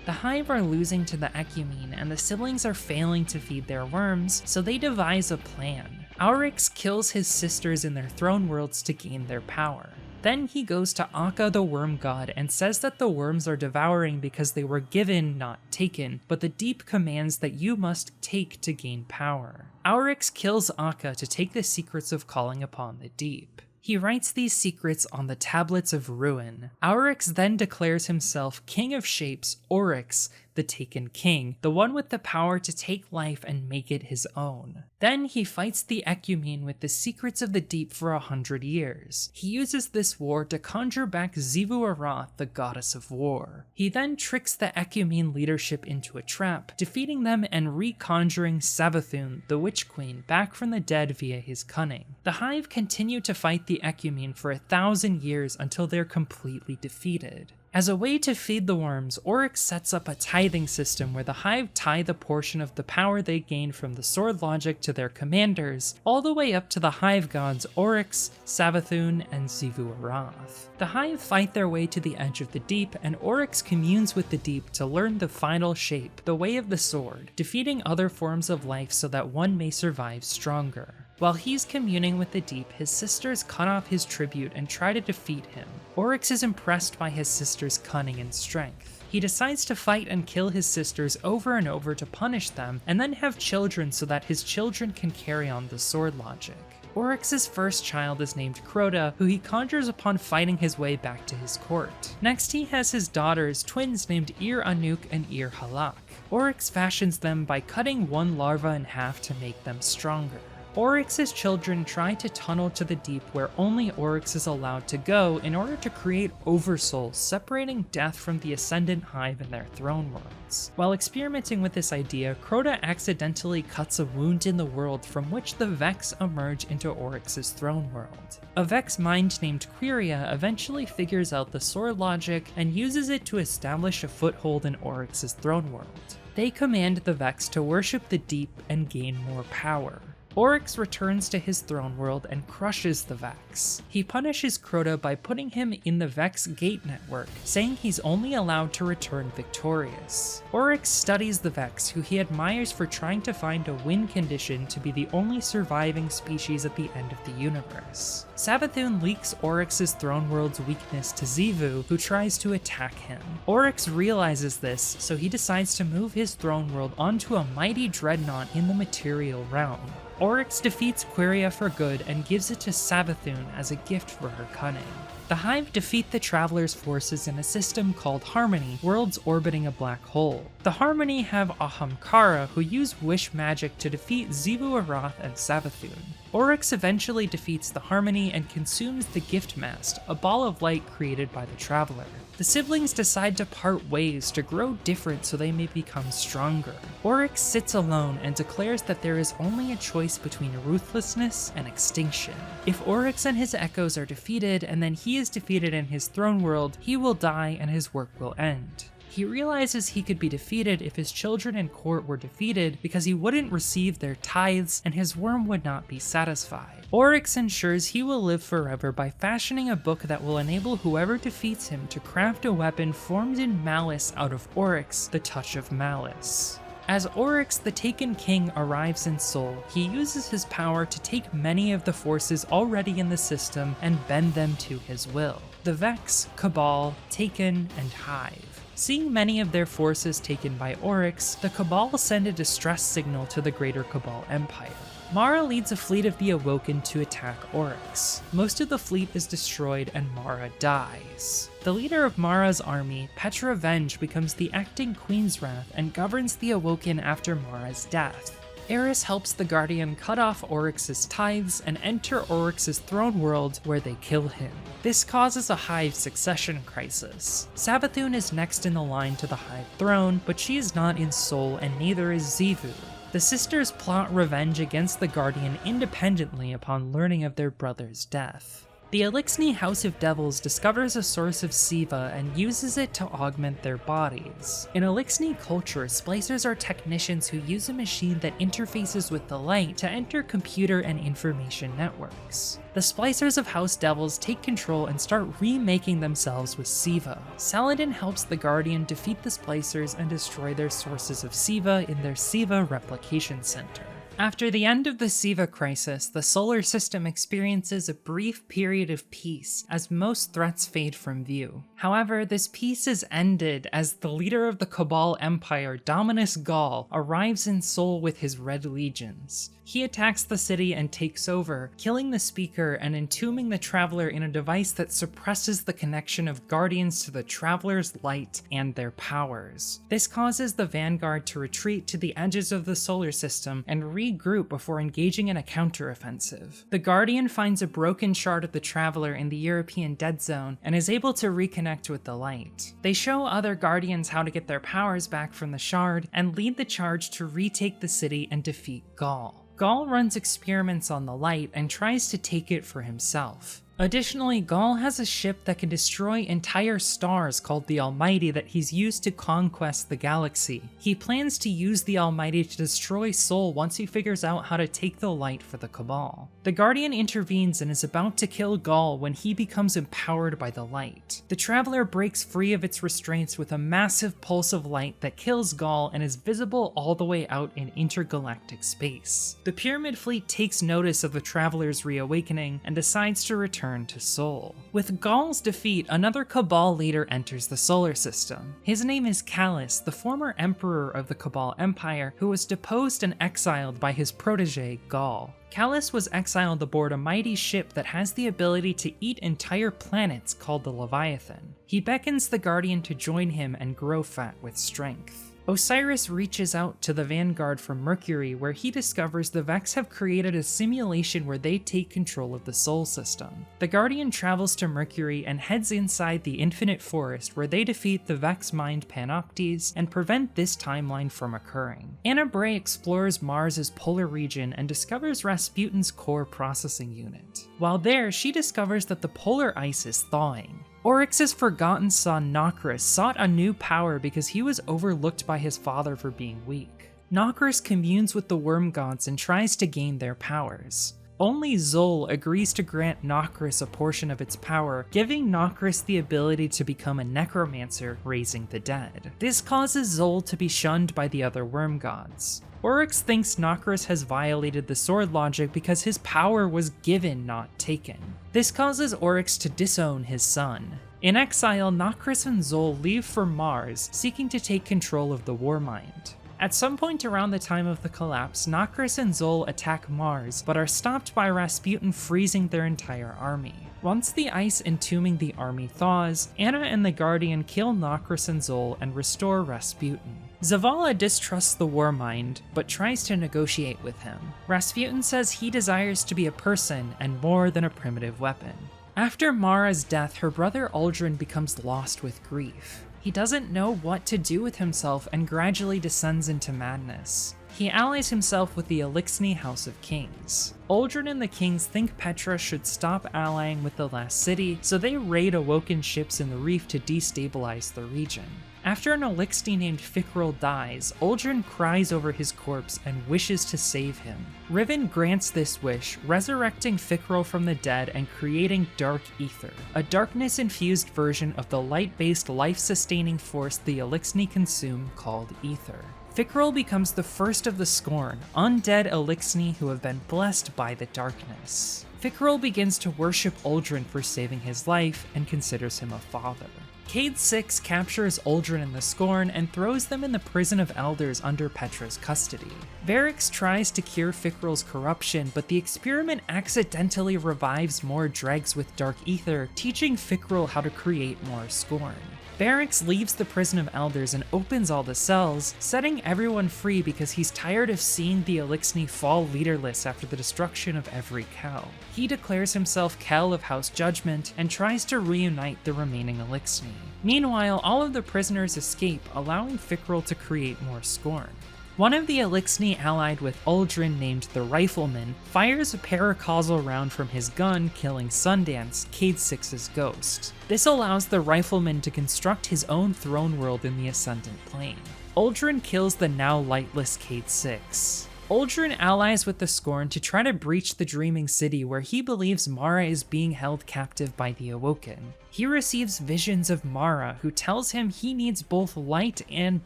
The Hive are losing to the Ecumene, and the siblings are failing to feed their worms, so they devise a plan. Aurix kills his sisters in their throne worlds to gain their power. Then he goes to Akka the worm god and says that the worms are devouring because they were given, not taken, but the deep commands that you must take to gain power. Aurix kills Akka to take the secrets of calling upon the deep. He writes these secrets on the Tablets of Ruin. Aurix then declares himself King of Shapes, Oryx, the Taken King, the one with the power to take life and make it his own. Then he fights the Ecumene with the secrets of the deep for 100 years. He uses this war to conjure back Xivu Arath, the goddess of war. He then tricks the Ecumene leadership into a trap, defeating them and reconjuring Savathun, the Witch Queen, back from the dead via his cunning. The Hive continue to fight the Ecumene for 1,000 years until they're completely defeated. As a way to feed the worms, Oryx sets up a tithing system where the Hive tithe a portion of the power they gain from the sword logic to their commanders, all the way up to the Hive gods Oryx, Savathun, and Xivu Arath. The Hive fight their way to the edge of the deep, and Oryx communes with the deep to learn the final shape, the way of the sword, defeating other forms of life so that one may survive stronger. While he's communing with the deep, his sisters cut off his tribute and try to defeat him. Oryx is impressed by his sisters' cunning and strength. He decides to fight and kill his sisters over and over to punish them, and then have children so that his children can carry on the sword logic. Oryx's first child is named Crota, who he conjures upon fighting his way back to his court. Next he has his daughters, twins named Ir Anuk and Ir Halak. Oryx fashions them by cutting one larva in half to make them stronger. Oryx's children try to tunnel to the deep where only Oryx is allowed to go in order to create oversouls, separating death from the Ascendant Hive in their throne worlds. While experimenting with this idea, Crota accidentally cuts a wound in the world from which the Vex emerge into Oryx's throne world. A Vex mind named Quiria eventually figures out the sword logic and uses it to establish a foothold in Oryx's throne world. They command the Vex to worship the deep and gain more power. Oryx returns to his throne world and crushes the Vex. He punishes Crota by putting him in the Vex gate network, saying he's only allowed to return victorious. Oryx studies the Vex, who he admires for trying to find a win condition to be the only surviving species at the end of the universe. Savathun leaks Oryx's throne world's weakness to Xivu, who tries to attack him. Oryx realizes this, so he decides to move his throne world onto a mighty dreadnought in the material realm. Oryx defeats Quiria for good and gives it to Savathun as a gift for her cunning. The Hive defeat the Traveler's forces in a system called Harmony, worlds orbiting a black hole. The Harmony have Ahamkara, who use wish magic to defeat Xivu Arath and Savathun. Oryx eventually defeats the Harmony and consumes the Gift Mast, a ball of light created by the Traveler. The siblings decide to part ways to grow different so they may become stronger. Oryx sits alone and declares that there is only a choice between ruthlessness and extinction. If Oryx and his echoes are defeated and then he is defeated in his throne world, he will die and his work will end. He realizes he could be defeated if his children in court were defeated because he wouldn't receive their tithes and his worm would not be satisfied. Oryx ensures he will live forever by fashioning a book that will enable whoever defeats him to craft a weapon formed in malice out of Oryx, the Touch of Malice. As Oryx, the Taken King, arrives in Seoul, he uses his power to take many of the forces already in the system and bend them to his will. The Vex, Cabal, Taken, and Hive. Seeing many of their forces taken by Oryx, the Cabal send a distress signal to the greater Cabal Empire. Mara leads a fleet of the Awoken to attack Oryx. Most of the fleet is destroyed and Mara dies. The leader of Mara's army, Petra Venge, becomes the acting Queen's Wrath and governs the Awoken after Mara's death. Eris helps the Guardian cut off Oryx's tithes and enter Oryx's throne world where they kill him. This causes a Hive succession crisis. Savathun is next in the line to the Hive throne, but she is not in Seoul and neither is Xivu. The sisters plot revenge against the Guardian independently upon learning of their brother's death. The Elixni House of Devils discovers a source of Siva and uses it to augment their bodies. In Elixni culture, splicers are technicians who use a machine that interfaces with the light to enter computer and information networks. The splicers of House Devils take control and start remaking themselves with Siva. Saladin helps the Guardian defeat the splicers and destroy their sources of Siva in their Siva replication center. After the end of the Siva crisis, the solar system experiences a brief period of peace as most threats fade from view. However, this peace is ended as the leader of the Cabal Empire, Dominus Gaul, arrives in Seoul with his Red Legions. He attacks the city and takes over, killing the speaker and entombing the Traveler in a device that suppresses the connection of Guardians to the Traveler's light and their powers. This causes the Vanguard to retreat to the edges of the solar system and regroup before engaging in a counteroffensive. The Guardian finds a broken shard of the Traveler in the European Dead Zone and is able to reconnect with the light. They show other Guardians how to get their powers back from the shard and lead the charge to retake the city and defeat Gaul. Gaul runs experiments on the light and tries to take it for himself. Additionally, Gaul has a ship that can destroy entire stars called the Almighty that he's used to conquest the galaxy. He plans to use the Almighty to destroy Seoul once he figures out how to take the light for the Cabal. The Guardian intervenes and is about to kill Gaul when he becomes empowered by the light. The Traveler breaks free of its restraints with a massive pulse of light that kills Gaul and is visible all the way out in intergalactic space. The Pyramid Fleet takes notice of the Traveler's reawakening and decides to return to Seoul. With Gaul's defeat, another Cabal leader enters the solar system. His name is Callus, the former emperor of the Cabal Empire, who was deposed and exiled by his protege, Gaul. Callus was exiled aboard a mighty ship that has the ability to eat entire planets called the Leviathan. He beckons the Guardian to join him and grow fat with strength. Osiris reaches out to the Vanguard from Mercury, where he discovers the Vex have created a simulation where they take control of the Sol system. The Guardian travels to Mercury and heads inside the Infinite Forest, where they defeat the Vex mind Panoptes and prevent this timeline from occurring. Anna Bray explores Mars' polar region and discovers Rasputin's core processing unit. While there, she discovers that the polar ice is thawing. Oryx's forgotten son Nokris sought a new power because he was overlooked by his father for being weak. Nokris communes with the worm gods and tries to gain their powers. Only Zol agrees to grant Nokris a portion of its power, giving Nokris the ability to become a necromancer, raising the dead. This causes Zol to be shunned by the other worm gods. Oryx thinks Nokris has violated the sword logic because his power was given, not taken. This causes Oryx to disown his son. In exile, Nokris and Zol leave for Mars, seeking to take control of the War Mind. At some point around the time of the collapse, Nokris and Zol attack Mars, but are stopped by Rasputin freezing their entire army. Once the ice entombing the army thaws, Anna and the Guardian kill Nokris and Zol and restore Rasputin. Zavala distrusts the War Mind, but tries to negotiate with him. Rasputin says he desires to be a person and more than a primitive weapon. After Mara's death, her brother Uldren becomes lost with grief. He doesn't know what to do with himself and gradually descends into madness. He allies himself with the Elixni House of Kings. Uldren and the Kings think Petra should stop allying with the last city, so they raid Awoken ships in the reef to destabilize the region. After an Elixni named Fikrul dies, Uldren cries over his corpse and wishes to save him. Riven grants this wish, resurrecting Fikrul from the dead and creating Dark Ether, a darkness-infused version of the light-based life-sustaining force the Elixni consume called Ether. Fikrul becomes the first of the Scorn, undead Elixni who have been blessed by the darkness. Fikrul begins to worship Uldren for saving his life and considers him a father. Cade 6 captures Uldren and the Scorn and throws them in the Prison of Elders under Petra's custody. Varix tries to cure Fikrul's corruption, but the experiment accidentally revives more dregs with Dark Ether, teaching Fikrul how to create more Scorn. Varix leaves the Prison of Elders and opens all the cells, setting everyone free because he's tired of seeing the Elixni fall leaderless after the destruction of every Kel. He declares himself Kel of House Judgment and tries to reunite the remaining Elixni. Meanwhile, all of the prisoners escape, allowing Fikrul to create more Scorn. One of the Elixni allied with Uldren named the Rifleman fires a paracausal round from his gun, killing Sundance, Cade 6's ghost. This allows the Rifleman to construct his own throne world in the Ascendant Plane. Uldren kills the now lightless Cade 6. Uldren allies with the Scorn to try to breach the Dreaming City where he believes Mara is being held captive by the Awoken. He receives visions of Mara, who tells him he needs both light and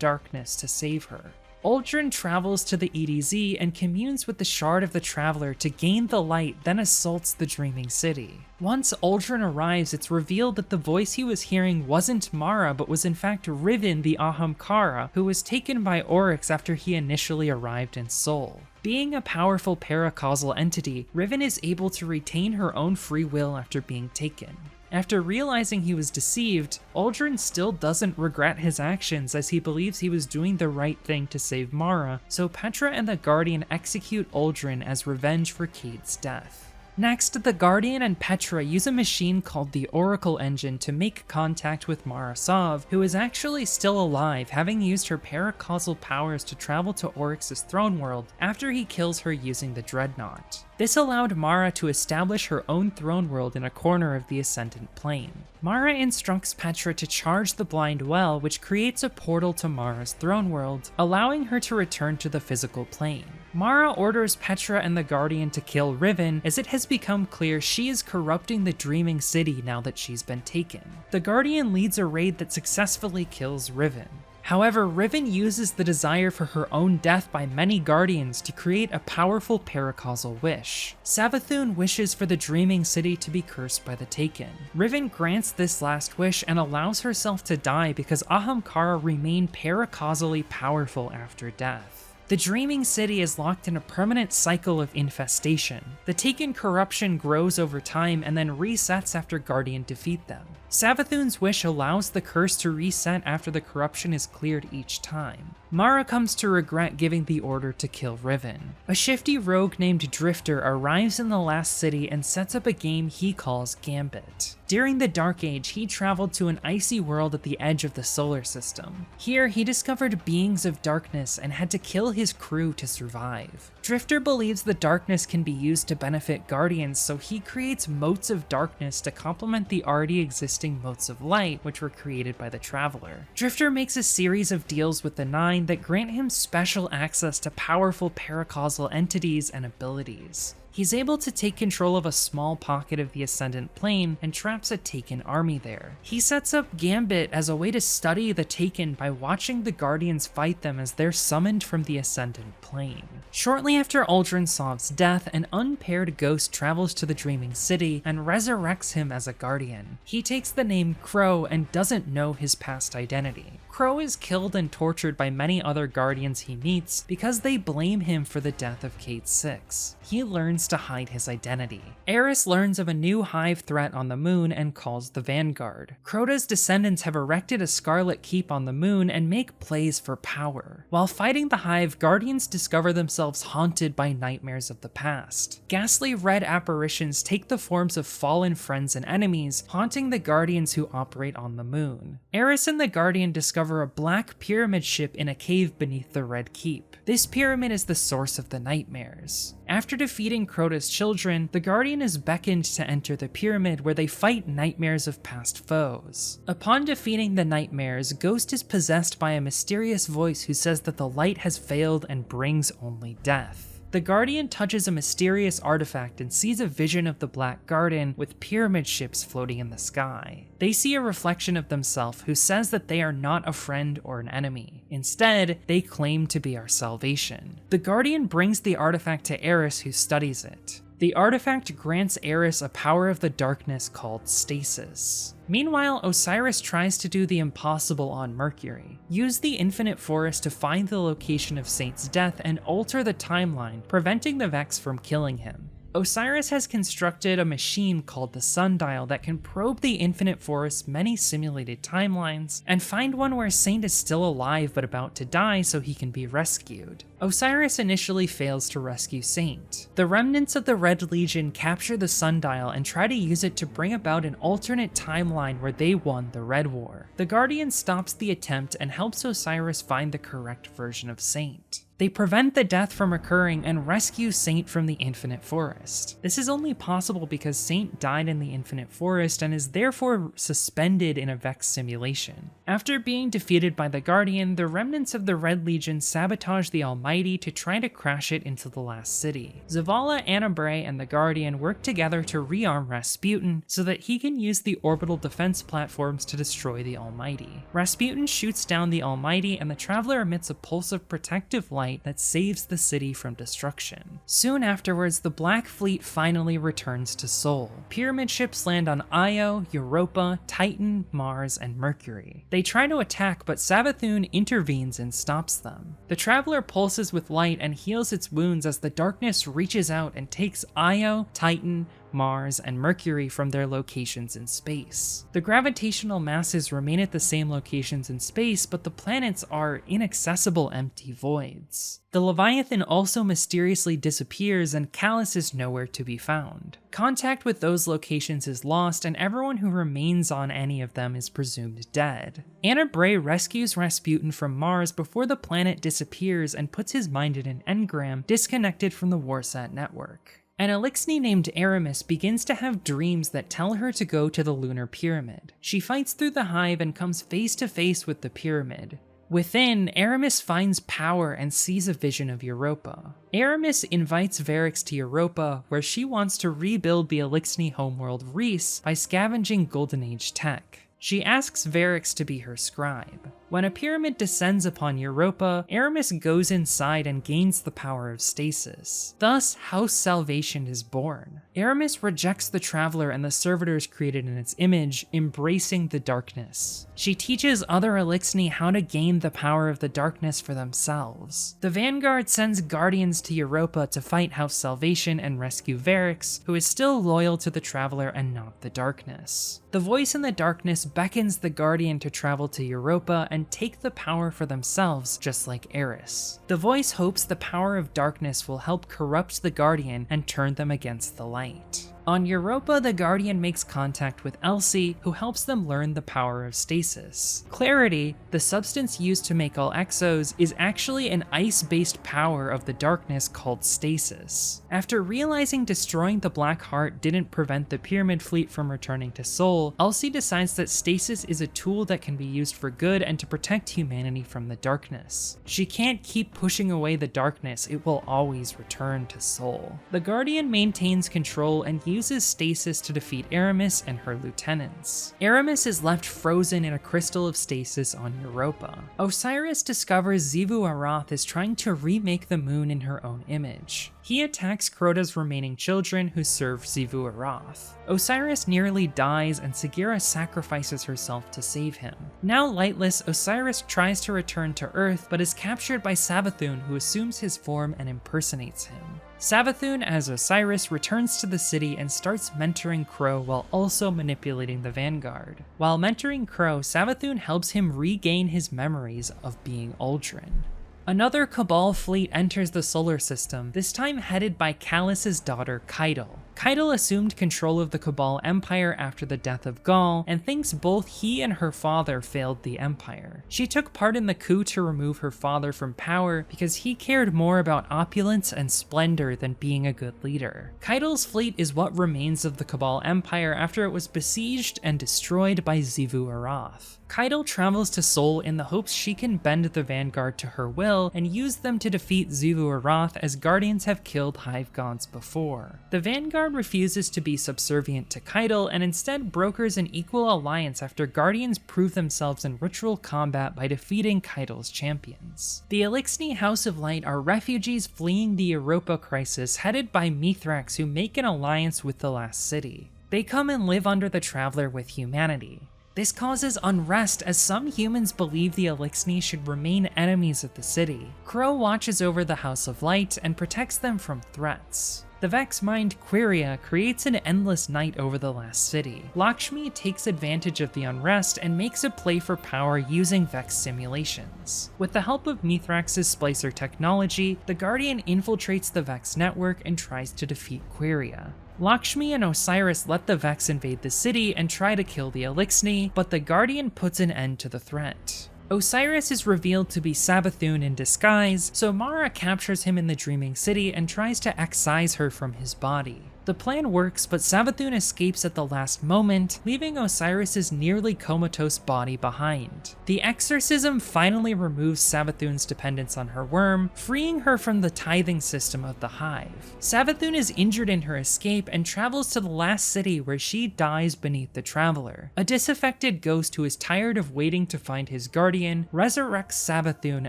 darkness to save her. Uldren travels to the EDZ and communes with the Shard of the Traveler to gain the light, then assaults the Dreaming City. Once Uldren arrives, it's revealed that the voice he was hearing wasn't Mara, but was in fact Riven the Ahamkara, who was taken by Oryx after he initially arrived in Seoul. Being a powerful paracausal entity, Riven is able to retain her own free will after being taken. After realizing he was deceived, Uldren still doesn't regret his actions as he believes he was doing the right thing to save Mara, so Petra and the Guardian execute Uldren as revenge for Cade's death. Next, the Guardian and Petra use a machine called the Oracle Engine to make contact with Mara Sov, who is actually still alive, having used her paracausal powers to travel to Oryx's throne world after he kills her using the Dreadnought. This allowed Mara to establish her own throne world in a corner of the Ascendant Plane. Mara instructs Petra to charge the Blind Well, which creates a portal to Mara's throne world, allowing her to return to the physical plane. Mara orders Petra and the Guardian to kill Riven, as it has become clear she is corrupting the Dreaming City now that she's been taken. The Guardian leads a raid that successfully kills Riven. However, Riven uses the desire for her own death by many Guardians to create a powerful paracausal wish. Savathun wishes for the Dreaming City to be cursed by the Taken. Riven grants this last wish and allows herself to die because Ahamkara remain paracausally powerful after death. The Dreaming City is locked in a permanent cycle of infestation. The Taken corruption grows over time and then resets after Guardian defeat them. Savathun's wish allows the curse to reset after the corruption is cleared each time. Mara comes to regret giving the order to kill Riven. A shifty rogue named Drifter arrives in the last city and sets up a game he calls Gambit. During the Dark Age, he traveled to an icy world at the edge of the solar system. Here, he discovered beings of darkness and had to kill his crew to survive. Drifter believes the darkness can be used to benefit Guardians, so he creates motes of darkness to complement the already existing motes of light, which were created by the Traveler. Drifter makes a series of deals with the Nine that grant him special access to powerful paracausal entities and abilities. He's able to take control of a small pocket of the Ascendant Plane and traps a Taken army there. He sets up Gambit as a way to study the Taken by watching the Guardians fight them as they're summoned from the Ascendant Plane. Shortly after Uldren Sov's death, an unpaired ghost travels to the Dreaming City and resurrects him as a Guardian. He takes the name Crow and doesn't know his past identity. Crow is killed and tortured by many other Guardians he meets because they blame him for the death of Kate 6. He learns to hide his identity. Eris learns of a new hive threat on the moon and calls the Vanguard. Crota's descendants have erected a Scarlet Keep on the moon and make plays for power. While fighting the hive, Guardians discover themselves haunted by nightmares of the past. Ghastly red apparitions take the forms of fallen friends and enemies, haunting the Guardians who operate on the moon. Eris and the Guardian discover a black pyramid ship in a cave beneath the Red Keep. This pyramid is the source of the nightmares. After defeating Crota's children, the Guardian is beckoned to enter the pyramid where they fight nightmares of past foes. Upon defeating the nightmares, Ghost is possessed by a mysterious voice who says that the light has failed and brings only death. The Guardian touches a mysterious artifact and sees a vision of the Black Garden with pyramid ships floating in the sky. They see a reflection of themselves who says that they are not a friend or an enemy. Instead, they claim to be our salvation. The Guardian brings the artifact to Eris, who studies it. The artifact grants Eris a power of the darkness called Stasis. Meanwhile, Osiris tries to do the impossible on Mercury. Use the Infinite Forest to find the location of Saint's death and alter the timeline, preventing the Vex from killing him. Osiris has constructed a machine called the Sundial that can probe the Infinite Forest's many simulated timelines and find one where Saint is still alive but about to die so he can be rescued. Osiris initially fails to rescue Saint. The remnants of the Red Legion capture the Sundial and try to use it to bring about an alternate timeline where they won the Red War. The Guardian stops the attempt and helps Osiris find the correct version of Saint. They prevent the death from occurring and rescue Saint from the Infinite Forest. This is only possible because Saint died in the Infinite Forest and is therefore suspended in a Vex simulation. After being defeated by the Guardian, the remnants of the Red Legion sabotage the Almighty to try to crash it into the last city. Zavala, Anna Bray, and the Guardian work together to rearm Rasputin so that he can use the orbital defense platforms to destroy the Almighty. Rasputin shoots down the Almighty and the Traveler emits a pulse of protective light that saves the city from destruction. Soon afterwards, the Black Fleet finally returns to Sol. Pyramid ships land on Io, Europa, Titan, Mars, and Mercury. They try to attack, but Savathun intervenes and stops them. The Traveler pulses with light and heals its wounds as the darkness reaches out and takes Io, Titan, Mars, and Mercury from their locations in space. The gravitational masses remain at the same locations in space, but the planets are inaccessible empty voids. The Leviathan also mysteriously disappears and Callus is nowhere to be found. Contact with those locations is lost and everyone who remains on any of them is presumed dead. Anna Bray rescues Rasputin from Mars before the planet disappears and puts his mind in an engram disconnected from the Warsat network. An Elixni named Aramis begins to have dreams that tell her to go to the lunar pyramid. She fights through the hive and comes face to face with the pyramid. Within, Aramis finds power and sees a vision of Europa. Aramis invites Varix to Europa, where she wants to rebuild the Elixni homeworld Reese by scavenging Golden Age tech. She asks Varix to be her scribe. When a pyramid descends upon Europa, Aramis goes inside and gains the power of stasis. Thus, House Salvation is born. Aramis rejects the Traveler and the servitors created in its image, embracing the darkness. She teaches other Elixni how to gain the power of the darkness for themselves. The Vanguard sends Guardians to Europa to fight House Salvation and rescue Varix, who is still loyal to the Traveler and not the darkness. The voice in the darkness beckons the Guardian to travel to Europa and take the power for themselves, just like Eris. The voice hopes the power of darkness will help corrupt the Guardian and turn them against the light. On Europa, the Guardian makes contact with Elsie, who helps them learn the power of stasis. Clarity, the substance used to make all exos, is actually an ice-based power of the darkness called stasis. After realizing destroying the Black Heart didn't prevent the Pyramid Fleet from returning to Sol, Elsie decides that stasis is a tool that can be used for good and to protect humanity from the darkness. She can't keep pushing away the darkness, it will always return to Sol. The Guardian maintains control and uses stasis to defeat Aramis and her lieutenants. Aramis is left frozen in a crystal of stasis on Europa. Osiris discovers Xivu Arath is trying to remake the moon in her own image. He attacks Crota's remaining children who serve Xivu Arath. Osiris nearly dies and Sagira sacrifices herself to save him. Now lightless, Osiris tries to return to Earth but is captured by Savathun, who assumes his form and impersonates him. Savathun, as Osiris, returns to the city and starts mentoring Crow while also manipulating the Vanguard. While mentoring Crow, Savathun helps him regain his memories of being Aldrin. Another Cabal fleet enters the solar system, this time headed by Callus's daughter, Keitel. Keitel assumed control of the Cabal Empire after the death of Gaul, and thinks both he and her father failed the Empire. She took part in the coup to remove her father from power because he cared more about opulence and splendor than being a good leader. Keitel's fleet is what remains of the Cabal Empire after it was besieged and destroyed by Xivu Arath. Keitel travels to Sol in the hopes she can bend the Vanguard to her will and use them to defeat Xivu Arath as Guardians have killed Hive Gods before. The Vanguard refuses to be subservient to Keitel and instead brokers an equal alliance after Guardians prove themselves in ritual combat by defeating Keitel's champions. The Elixni House of Light are refugees fleeing the Europa crisis headed by Mithrax, who make an alliance with the Last City. They come and live under the Traveler with humanity. This causes unrest as some humans believe the Elixni should remain enemies of the city. Crow watches over the House of Light and protects them from threats. The Vex mind Quiria creates an endless night over the Last City. Lakshmi takes advantage of the unrest and makes a play for power using Vex simulations. With the help of Mithrax's splicer technology, the Guardian infiltrates the Vex network and tries to defeat Quiria. Lakshmi and Osiris let the Vex invade the city and try to kill the Elixni, but the Guardian puts an end to the threat. Osiris is revealed to be Savathûn in disguise, so Mara captures him in the Dreaming City and tries to excise her from his body. The plan works, but Savathûn escapes at the last moment, leaving Osiris's nearly comatose body behind. The exorcism finally removes Savathûn's dependence on her worm, freeing her from the tithing system of the Hive. Savathûn is injured in her escape and travels to the last city where she dies beneath the Traveler. A disaffected ghost who is tired of waiting to find his guardian resurrects Savathûn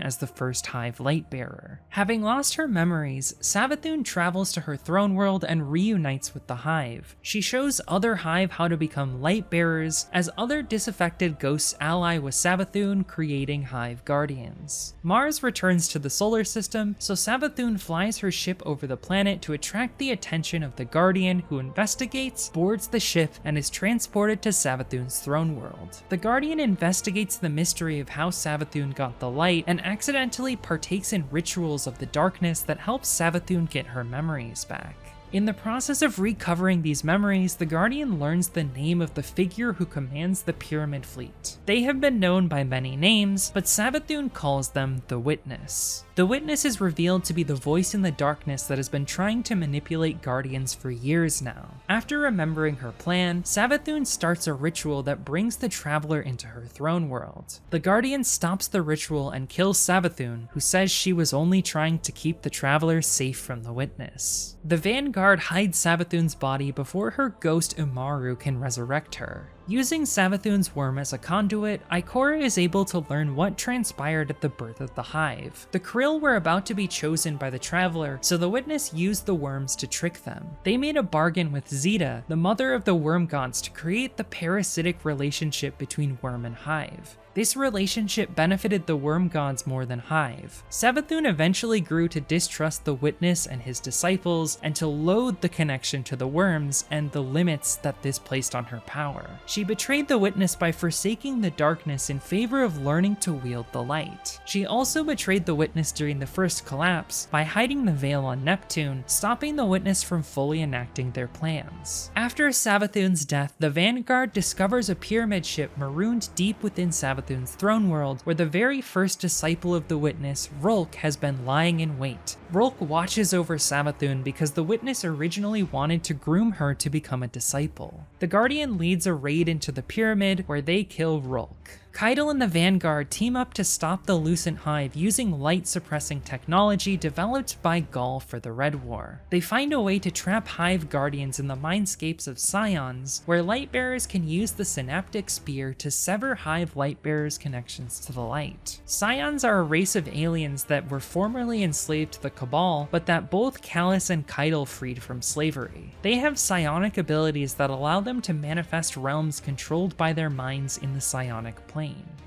as the first Hive Lightbearer. Having lost her memories, Savathûn travels to her throne world and reunites with the Hive. She shows other Hive how to become light bearers as other disaffected ghosts ally with Savathûn, creating Hive Guardians. Mars returns to the solar system, so Savathûn flies her ship over the planet to attract the attention of the Guardian, who investigates, boards the ship, and is transported to Savathûn's throne world. The Guardian investigates the mystery of how Savathûn got the light and accidentally partakes in rituals of the darkness that help Savathûn get her memories back. In the process of recovering these memories, the Guardian learns the name of the figure who commands the Pyramid Fleet. They have been known by many names, but Savathûn calls them the Witness. The Witness is revealed to be the voice in the darkness that has been trying to manipulate Guardians for years now. After remembering her plan, Savathûn starts a ritual that brings the Traveler into her throne world. The Guardian stops the ritual and kills Savathûn, who says she was only trying to keep the Traveler safe from the Witness. The Vanguard hides Savathûn's body before her ghost Umaru can resurrect her. Using Savathûn's worm as a conduit, Ikora is able to learn what transpired at the birth of the Hive. The Krill were about to be chosen by the Traveler, so the Witness used the worms to trick them. They made a bargain with Zeta, the mother of the worm gods, to create the parasitic relationship between worm and Hive. This relationship benefited the worm gods more than Hive. Savathûn eventually grew to distrust the Witness and his disciples, and to loathe the connection to the worms and the limits that this placed on her power. She betrayed the Witness by forsaking the darkness in favor of learning to wield the light. She also betrayed the Witness during the first collapse by hiding the veil on Neptune, stopping the Witness from fully enacting their plans. After Savathûn's death, the Vanguard discovers a pyramid ship marooned deep within Savathûn's throne world, where the very first disciple of the Witness, Rolk, has been lying in wait. Rolk watches over Savathûn because the Witness originally wanted to groom her to become a disciple. The Guardian leads a raid into the pyramid, where they kill Rolk. Keitel and the Vanguard team up to stop the Lucent Hive using light-suppressing technology developed by Gaul for the Red War. They find a way to trap Hive Guardians in the mindscapes of Scions, where Lightbearers can use the Synaptic Spear to sever Hive Lightbearers' connections to the light. Scions are a race of aliens that were formerly enslaved to the Cabal, but that both Callus and Keitel freed from slavery. They have psionic abilities that allow them to manifest realms controlled by their minds in the psionic plane.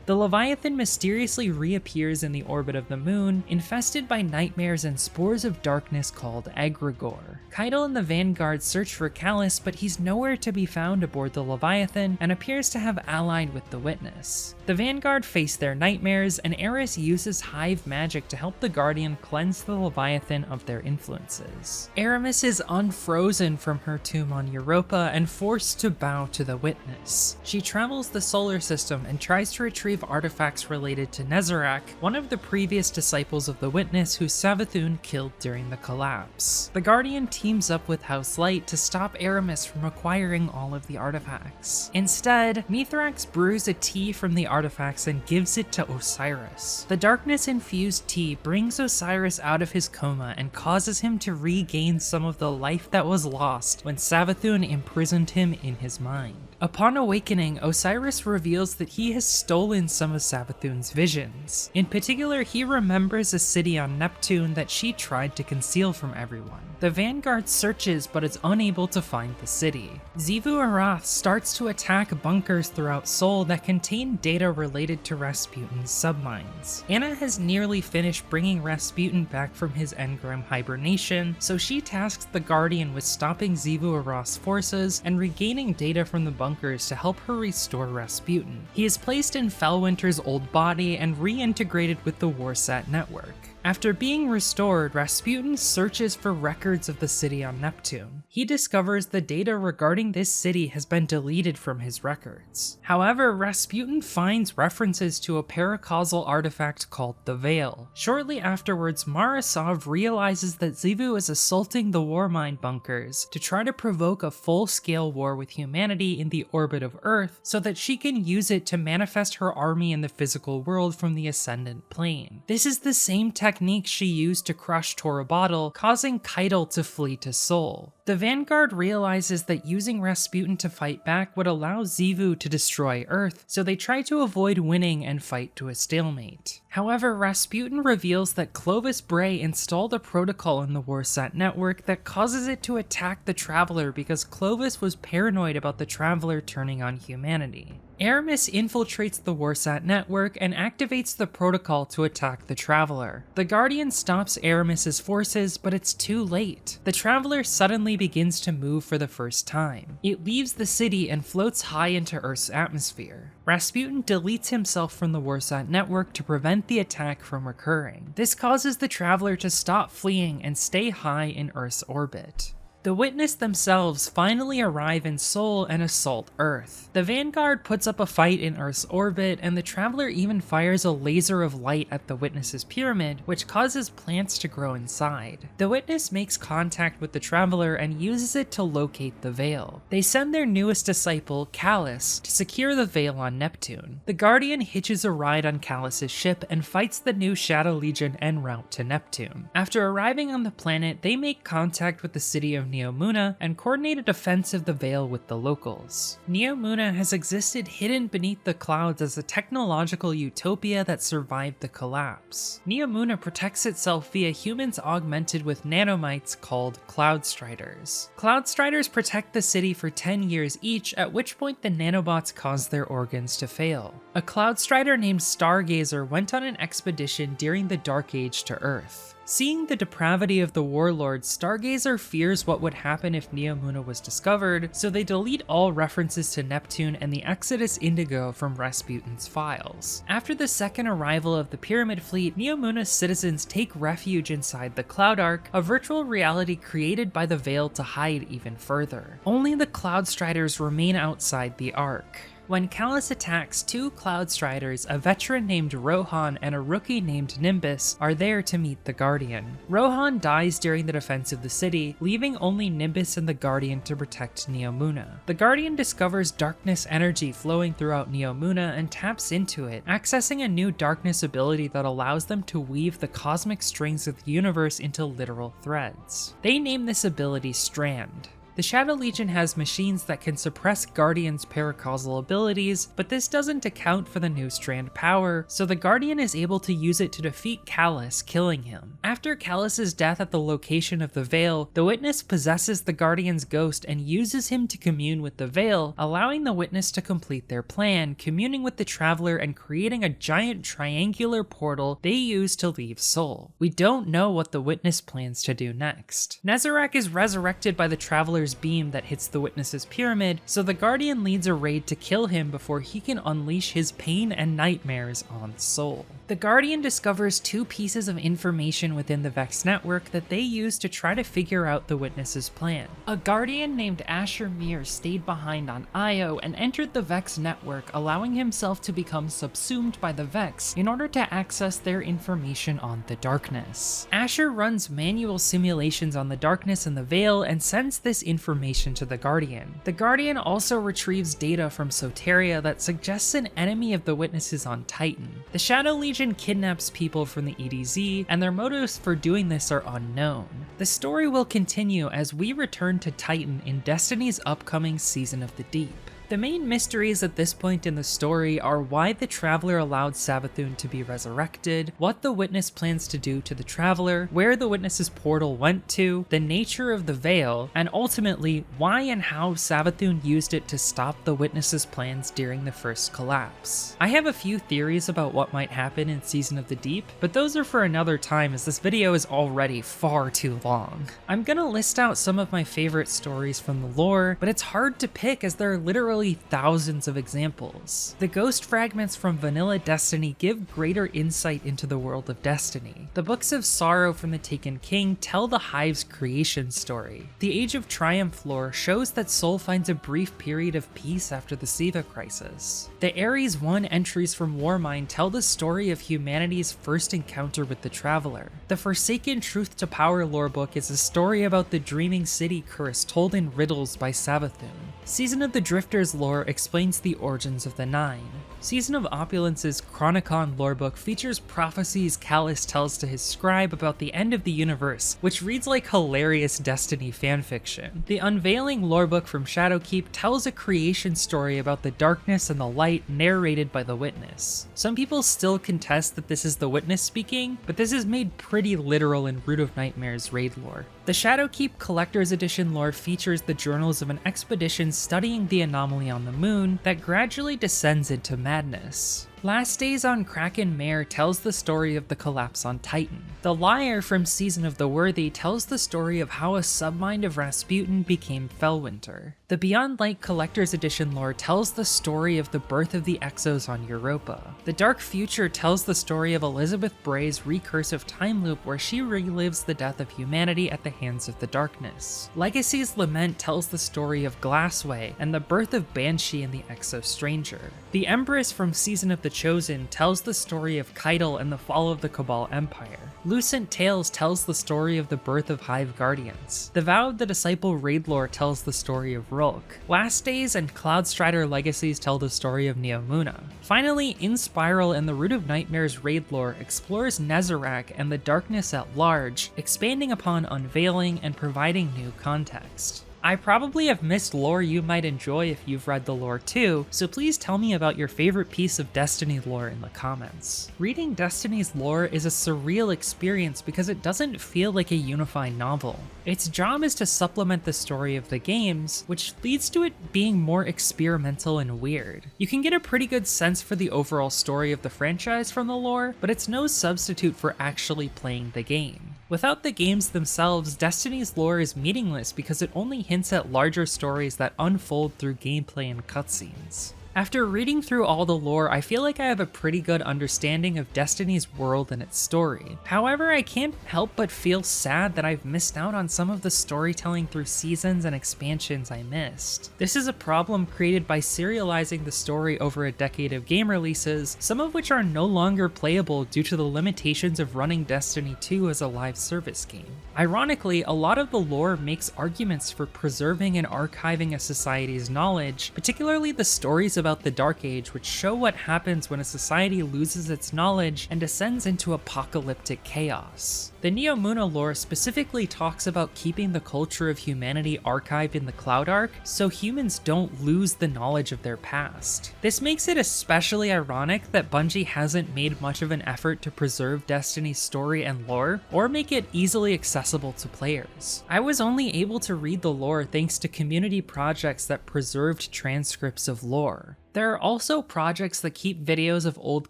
The Leviathan mysteriously reappears in the orbit of the moon, infested by nightmares and spores of darkness called Egregore. Keitel and the Vanguard search for Callus, but he's nowhere to be found aboard the Leviathan and appears to have allied with the Witness. The Vanguard face their nightmares, and Eris uses Hive magic to help the Guardian cleanse the Leviathan of their influences. Aramis is unfrozen from her tomb on Europa and forced to bow to the Witness. She travels the solar system and tries to retrieve artifacts related to Nezarec, one of the previous disciples of the Witness who Savathûn killed during the collapse. The Guardian teams up with House Light to stop Aramis from acquiring all of the artifacts. Instead, Mithrax brews a tea from the artifacts and gives it to Osiris. The darkness-infused tea brings Osiris out of his coma and causes him to regain some of the life that was lost when Savathûn imprisoned him in his mind. Upon awakening, Osiris reveals that he has stolen some of Savathûn's visions. In particular, he remembers a city on Neptune that she tried to conceal from everyone. The Vanguard searches but is unable to find the city. Xivu Arath starts to attack bunkers throughout Sol that contain data related to Rasputin's submines. Anna has nearly finished bringing Rasputin back from his engram hibernation, so she tasks the Guardian with stopping Xivu Arath's forces and regaining data from the bunkers to help her restore Rasputin. He is placed in Fellwinter's old body and reintegrated with the Warsat network. After being restored, Rasputin searches for records of the city on Neptune. He discovers the data regarding this city has been deleted from his records. However, Rasputin finds references to a paracausal artifact called the Veil. Shortly afterwards, Marasov realizes that Xivu is assaulting the Warmind bunkers to try to provoke a full-scale war with humanity in the orbit of Earth so that she can use it to manifest her army in the physical world from the Ascendant Plane. This is the same technique she used to crush Torobotl, causing Keitel to flee to Sol. The Vanguard realizes that using Rasputin to fight back would allow Xivu to destroy Earth, so they try to avoid winning and fight to a stalemate. However, Rasputin reveals that Clovis Bray installed a protocol in the Warsat network that causes it to attack the Traveler because Clovis was paranoid about the Traveler turning on humanity. Aramis infiltrates the Warsat network and activates the protocol to attack the Traveler. The Guardian stops Aramis's forces, but it's too late. The Traveler suddenly begins to move for the first time. It leaves the city and floats high into Earth's atmosphere. Rasputin deletes himself from the Warsat network to prevent the attack from recurring. This causes the Traveler to stop fleeing and stay high in Earth's orbit. The Witness themselves finally arrive in Sol and assault Earth. The Vanguard puts up a fight in Earth's orbit, and the Traveler even fires a laser of light at the Witness's pyramid, which causes plants to grow inside. The Witness makes contact with the Traveler and uses it to locate the Veil. They send their newest disciple, Callus, to secure the Veil on Neptune. The Guardian hitches a ride on Callus's ship and fights the new Shadow Legion en route to Neptune. After arriving on the planet, they make contact with the city of Neomuna and coordinate a defense of the Veil with the locals. Neomuna has existed hidden beneath the clouds as a technological utopia that survived the collapse. Neomuna protects itself via humans augmented with nanomites called Cloudstriders. Cloudstriders protect the city for 10 years each, at which point the nanobots cause their organs to fail. A Cloudstrider named Stargazer went on an expedition during the Dark Age to Earth. Seeing the depravity of the warlords, Stargazer fears what would happen if Neomuna was discovered, so they delete all references to Neptune and the Exodus Indigo from Rasputin's files. After the second arrival of the Pyramid Fleet, Neomuna's citizens take refuge inside the Cloud Ark, a virtual reality created by the Veil to hide even further. Only the Cloudstriders remain outside the Ark. When Callus attacks, two Cloudstriders, a veteran named Rohan and a rookie named Nimbus, are there to meet the Guardian. Rohan dies during the defense of the city, leaving only Nimbus and the Guardian to protect Neomuna. The Guardian discovers darkness energy flowing throughout Neomuna and taps into it, accessing a new darkness ability that allows them to weave the cosmic strings of the universe into literal threads. They name this ability Strand. The Shadow Legion has machines that can suppress Guardian's paracausal abilities, but this doesn't account for the new Strand power, so the Guardian is able to use it to defeat Callus, killing him. After Callus's death at the location of the Veil, the Witness possesses the Guardian's ghost and uses him to commune with the Veil, allowing the Witness to complete their plan, communing with the Traveler and creating a giant triangular portal they use to leave Sol. We don't know what the Witness plans to do next. Nezarec is resurrected by the Traveler's beam that hits the Witness's pyramid, so the Guardian leads a raid to kill him before he can unleash his pain and nightmares on Sol. The Guardian discovers two pieces of information within the Vex network that they use to try to figure out the Witness's plan. A Guardian named Asher Mir stayed behind on Io and entered the Vex network, allowing himself to become subsumed by the Vex in order to access their information on the darkness. Asher runs manual simulations on the darkness and the Veil and sends this information to the Guardian. The Guardian also retrieves data from Soteria that suggests an enemy of the Witnesses on Titan. The Shadow Legion kidnaps people from the EDZ, and their motives for doing this are unknown. The story will continue as we return to Titan in Destiny's upcoming Season of the Deep. The main mysteries at this point in the story are why the Traveler allowed Savathun to be resurrected, what the Witness plans to do to the Traveler, where the Witness's portal went to, the nature of the Veil, and ultimately why and how Savathun used it to stop the Witness's plans during the first collapse. I have a few theories about what might happen in Season of the Deep, but those are for another time as this video is already far too long. I'm gonna list out some of my favorite stories from the lore, but it's hard to pick as there are literally literally thousands of examples. The ghost fragments from vanilla Destiny give greater insight into the world of Destiny. The Books of Sorrow from the Taken King tell the Hive's creation story. The Age of Triumph lore shows that Sol finds a brief period of peace after the Siva crisis. The Ares 1 entries from Warmind tell the story of humanity's first encounter with the Traveler. The Forsaken Truth to Power lore book is a story about the Dreaming City curse told in riddles by Savathun. Season of the Drifters lore explains the origins of the Nine. Season of Opulence's Chronicon lorebook features prophecies Callus tells to his scribe about the end of the universe, which reads like hilarious Destiny fanfiction. The Unveiling lorebook from Shadowkeep tells a creation story about the darkness and the light narrated by the Witness. Some people still contest that this is the Witness speaking, but this is made pretty literal in Root of Nightmare's raid lore. The Shadowkeep Collector's Edition lore features the journals of an expedition studying the anomaly on the moon that gradually descends into madness. Last Days on Kraken Mare tells the story of the collapse on Titan. The Liar from Season of the Worthy tells the story of how a submind of Rasputin became Fellwinter. The Beyond Light Collector's Edition lore tells the story of the birth of the Exos on Europa. The Dark Future tells the story of Elizabeth Bray's recursive time loop where she relives the death of humanity at the hands of the darkness. Legacy's Lament tells the story of Glassway and the birth of Banshee and the Exo Stranger. The Empress from Season of the Chosen tells the story of Keitel and the fall of the Cabal Empire. Lucent Tales tells the story of the birth of Hive Guardians. The Vow of the Disciple raid lore tells the story of Rolk. Last Days and Cloudstrider Legacies tell the story of Neomuna. Finally, In Spiral and the Root of Nightmare's raid lore explores Nezarec and the darkness at large, expanding upon Unveiling and providing new context. I probably have missed lore you might enjoy if you've read the lore too, so please tell me about your favorite piece of Destiny lore in the comments. Reading Destiny's lore is a surreal experience because it doesn't feel like a unified novel. Its job is to supplement the story of the games, which leads to it being more experimental and weird. You can get a pretty good sense for the overall story of the franchise from the lore, but it's no substitute for actually playing the game. Without the games themselves, Destiny's lore is meaningless because it only hints at larger stories that unfold through gameplay and cutscenes. After reading through all the lore, I feel like I have a pretty good understanding of Destiny's world and its story. However, I can't help but feel sad that I've missed out on some of the storytelling through seasons and expansions I missed. This is a problem created by serializing the story over a decade of game releases, some of which are no longer playable due to the limitations of running Destiny 2 as a live service game. Ironically, a lot of the lore makes arguments for preserving and archiving a society's knowledge, particularly the stories about the Dark Age, which show what happens when a society loses its knowledge and descends into apocalyptic chaos. The Neomuna lore specifically talks about keeping the culture of humanity archived in the Cloud Ark, so humans don't lose the knowledge of their past. This makes it especially ironic that Bungie hasn't made much of an effort to preserve Destiny's story and lore, or make it easily accessible to players. I was only able to read the lore thanks to community projects that preserved transcripts of lore. There are also projects that keep videos of old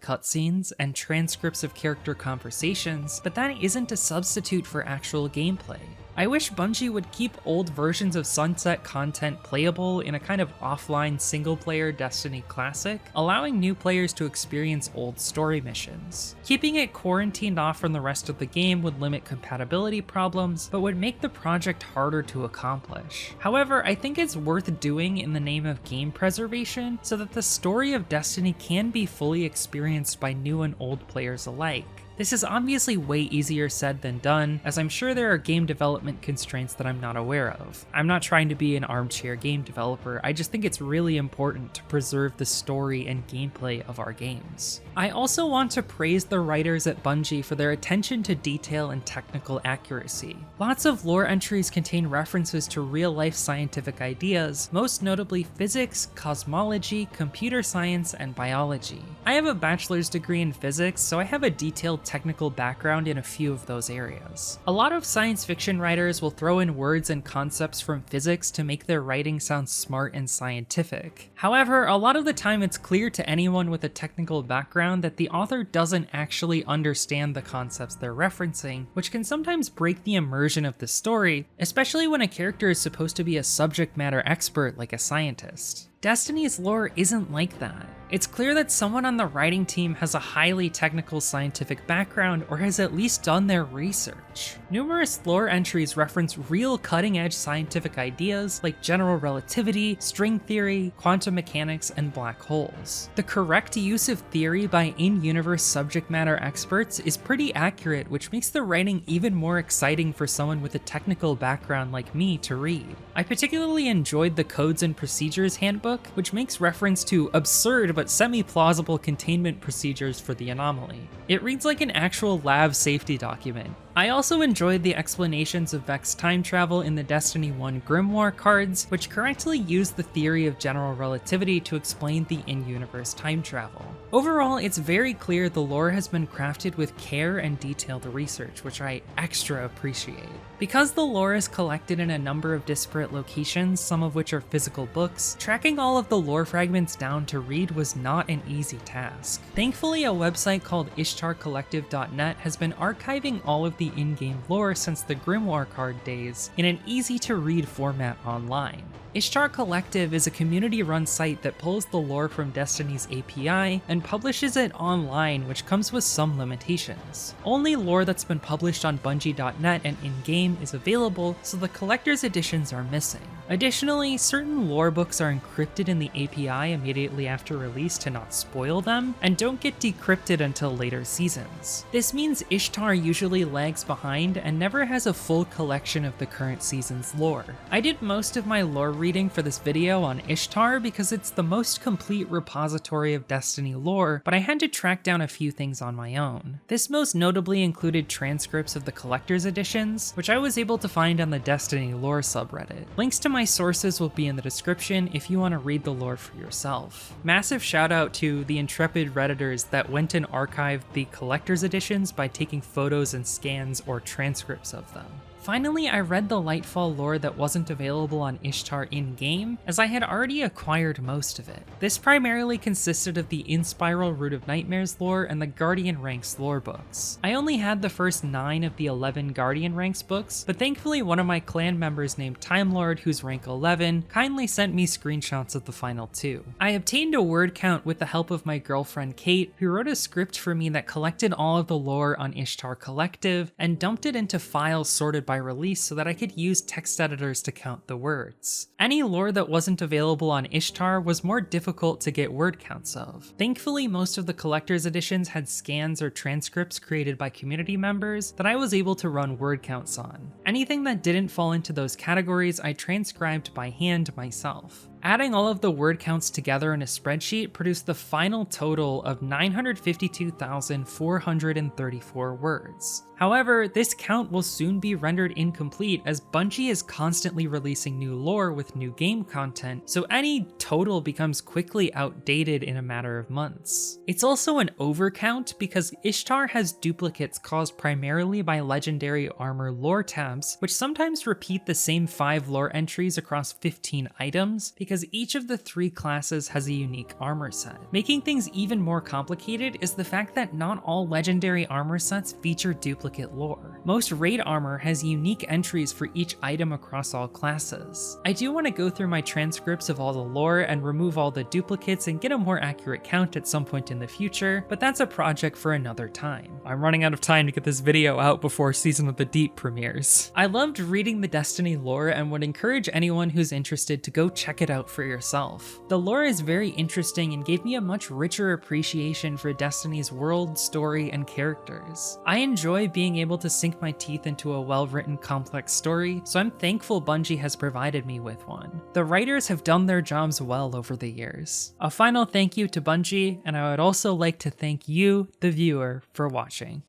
cutscenes and transcripts of character conversations, but that isn't a substitute for actual gameplay. I wish Bungie would keep old versions of Sunset content playable in a kind of offline single-player Destiny classic, allowing new players to experience old story missions. Keeping it quarantined off from the rest of the game would limit compatibility problems, but would make the project harder to accomplish. However, I think it's worth doing in the name of game preservation so that the story of Destiny can be fully experienced by new and old players alike. This is obviously way easier said than done, as I'm sure there are game development constraints that I'm not aware of. I'm not trying to be an armchair game developer, I just think it's really important to preserve the story and gameplay of our games. I also want to praise the writers at Bungie for their attention to detail and technical accuracy. Lots of lore entries contain references to real-life scientific ideas, most notably physics, cosmology, computer science, and biology. I have a bachelor's degree in physics, so I have a detailed technical background in a few of those areas. A lot of science fiction writers will throw in words and concepts from physics to make their writing sound smart and scientific. However, a lot of the time it's clear to anyone with a technical background that the author doesn't actually understand the concepts they're referencing, which can sometimes break the immersion of the story, especially when a character is supposed to be a subject matter expert like a scientist. Destiny's lore isn't like that. It's clear that someone on the writing team has a highly technical scientific background or has at least done their research. Numerous lore entries reference real cutting-edge scientific ideas like general relativity, string theory, quantum mechanics, and black holes. The correct use of theory by in-universe subject matter experts is pretty accurate, which makes the writing even more exciting for someone with a technical background like me to read. I particularly enjoyed the Codes and Procedures Handbook, which makes reference to absurd but semi-plausible containment procedures for the anomaly. It reads like an actual lab safety document. I also enjoyed the explanations of Vex's time travel in the Destiny 1 Grimoire cards, which correctly used the theory of general relativity to explain the in-universe time travel. Overall, it's very clear the lore has been crafted with care and detailed research, which I extra appreciate. Because the lore is collected in a number of disparate locations, some of which are physical books, tracking all of the lore fragments down to read was not an easy task. Thankfully, a website called ishtarcollective.net has been archiving all of the in-game lore since the Grimoire card days in an easy-to-read format online. Ishtar Collective is a community-run site that pulls the lore from Destiny's API and publishes it online, which comes with some limitations. Only lore that's been published on Bungie.net and in-game is available, so the collector's editions are missing. Additionally, certain lore books are encrypted in the API immediately after release to not spoil them, and don't get decrypted until later seasons. This means Ishtar usually lags behind and never has a full collection of the current season's lore. I did most of my lore reading for this video on Ishtar because it's the most complete repository of Destiny lore, but I had to track down a few things on my own. This most notably included transcripts of the collector's editions, which I was able to find on the Destiny lore subreddit. Links to my sources will be in the description if you want to read the lore for yourself. Massive shout out to the intrepid redditors that went and archived the collector's editions by taking photos and scans or transcripts of them. Finally, I read the Lightfall lore that wasn't available on Ishtar in-game, as I had already acquired most of it. This primarily consisted of the In-Spiral Root of Nightmares lore and the Guardian Ranks lore books. I only had the first 9 of the 11 Guardian Ranks books, but thankfully one of my clan members named Time Lord, who's rank 11, kindly sent me screenshots of the final 2. I obtained a word count with the help of my girlfriend Kate, who wrote a script for me that collected all of the lore on Ishtar Collective and dumped it into files sorted by release so that I could use text editors to count the words. Any lore that wasn't available on Ishtar was more difficult to get word counts of. Thankfully, most of the collector's editions had scans or transcripts created by community members that I was able to run word counts on. Anything that didn't fall into those categories, I transcribed by hand myself. Adding all of the word counts together in a spreadsheet produced the final total of 952,434 words. However, this count will soon be rendered incomplete as Bungie is constantly releasing new lore with new game content, so any total becomes quickly outdated in a matter of months. It's also an overcount because Ishtar has duplicates caused primarily by legendary armor lore tabs, which sometimes repeat the same 5 lore entries across 15 items, because each of the 3 classes has a unique armor set. Making things even more complicated is the fact that not all legendary armor sets feature duplicate lore. Most raid armor has unique entries for each item across all classes. I do want to go through my transcripts of all the lore and remove all the duplicates and get a more accurate count at some point in the future, but that's a project for another time. I'm running out of time to get this video out before Season of the Deep premieres. I loved reading the Destiny lore and would encourage anyone who's interested to go check it out for yourself. The lore is very interesting and gave me a much richer appreciation for Destiny's world, story, and characters. I enjoy being able to sink my teeth into a well-written, complex story, so I'm thankful Bungie has provided me with one. The writers have done their jobs well over the years. A final thank you to Bungie, and I would also like to thank you, the viewer, for watching.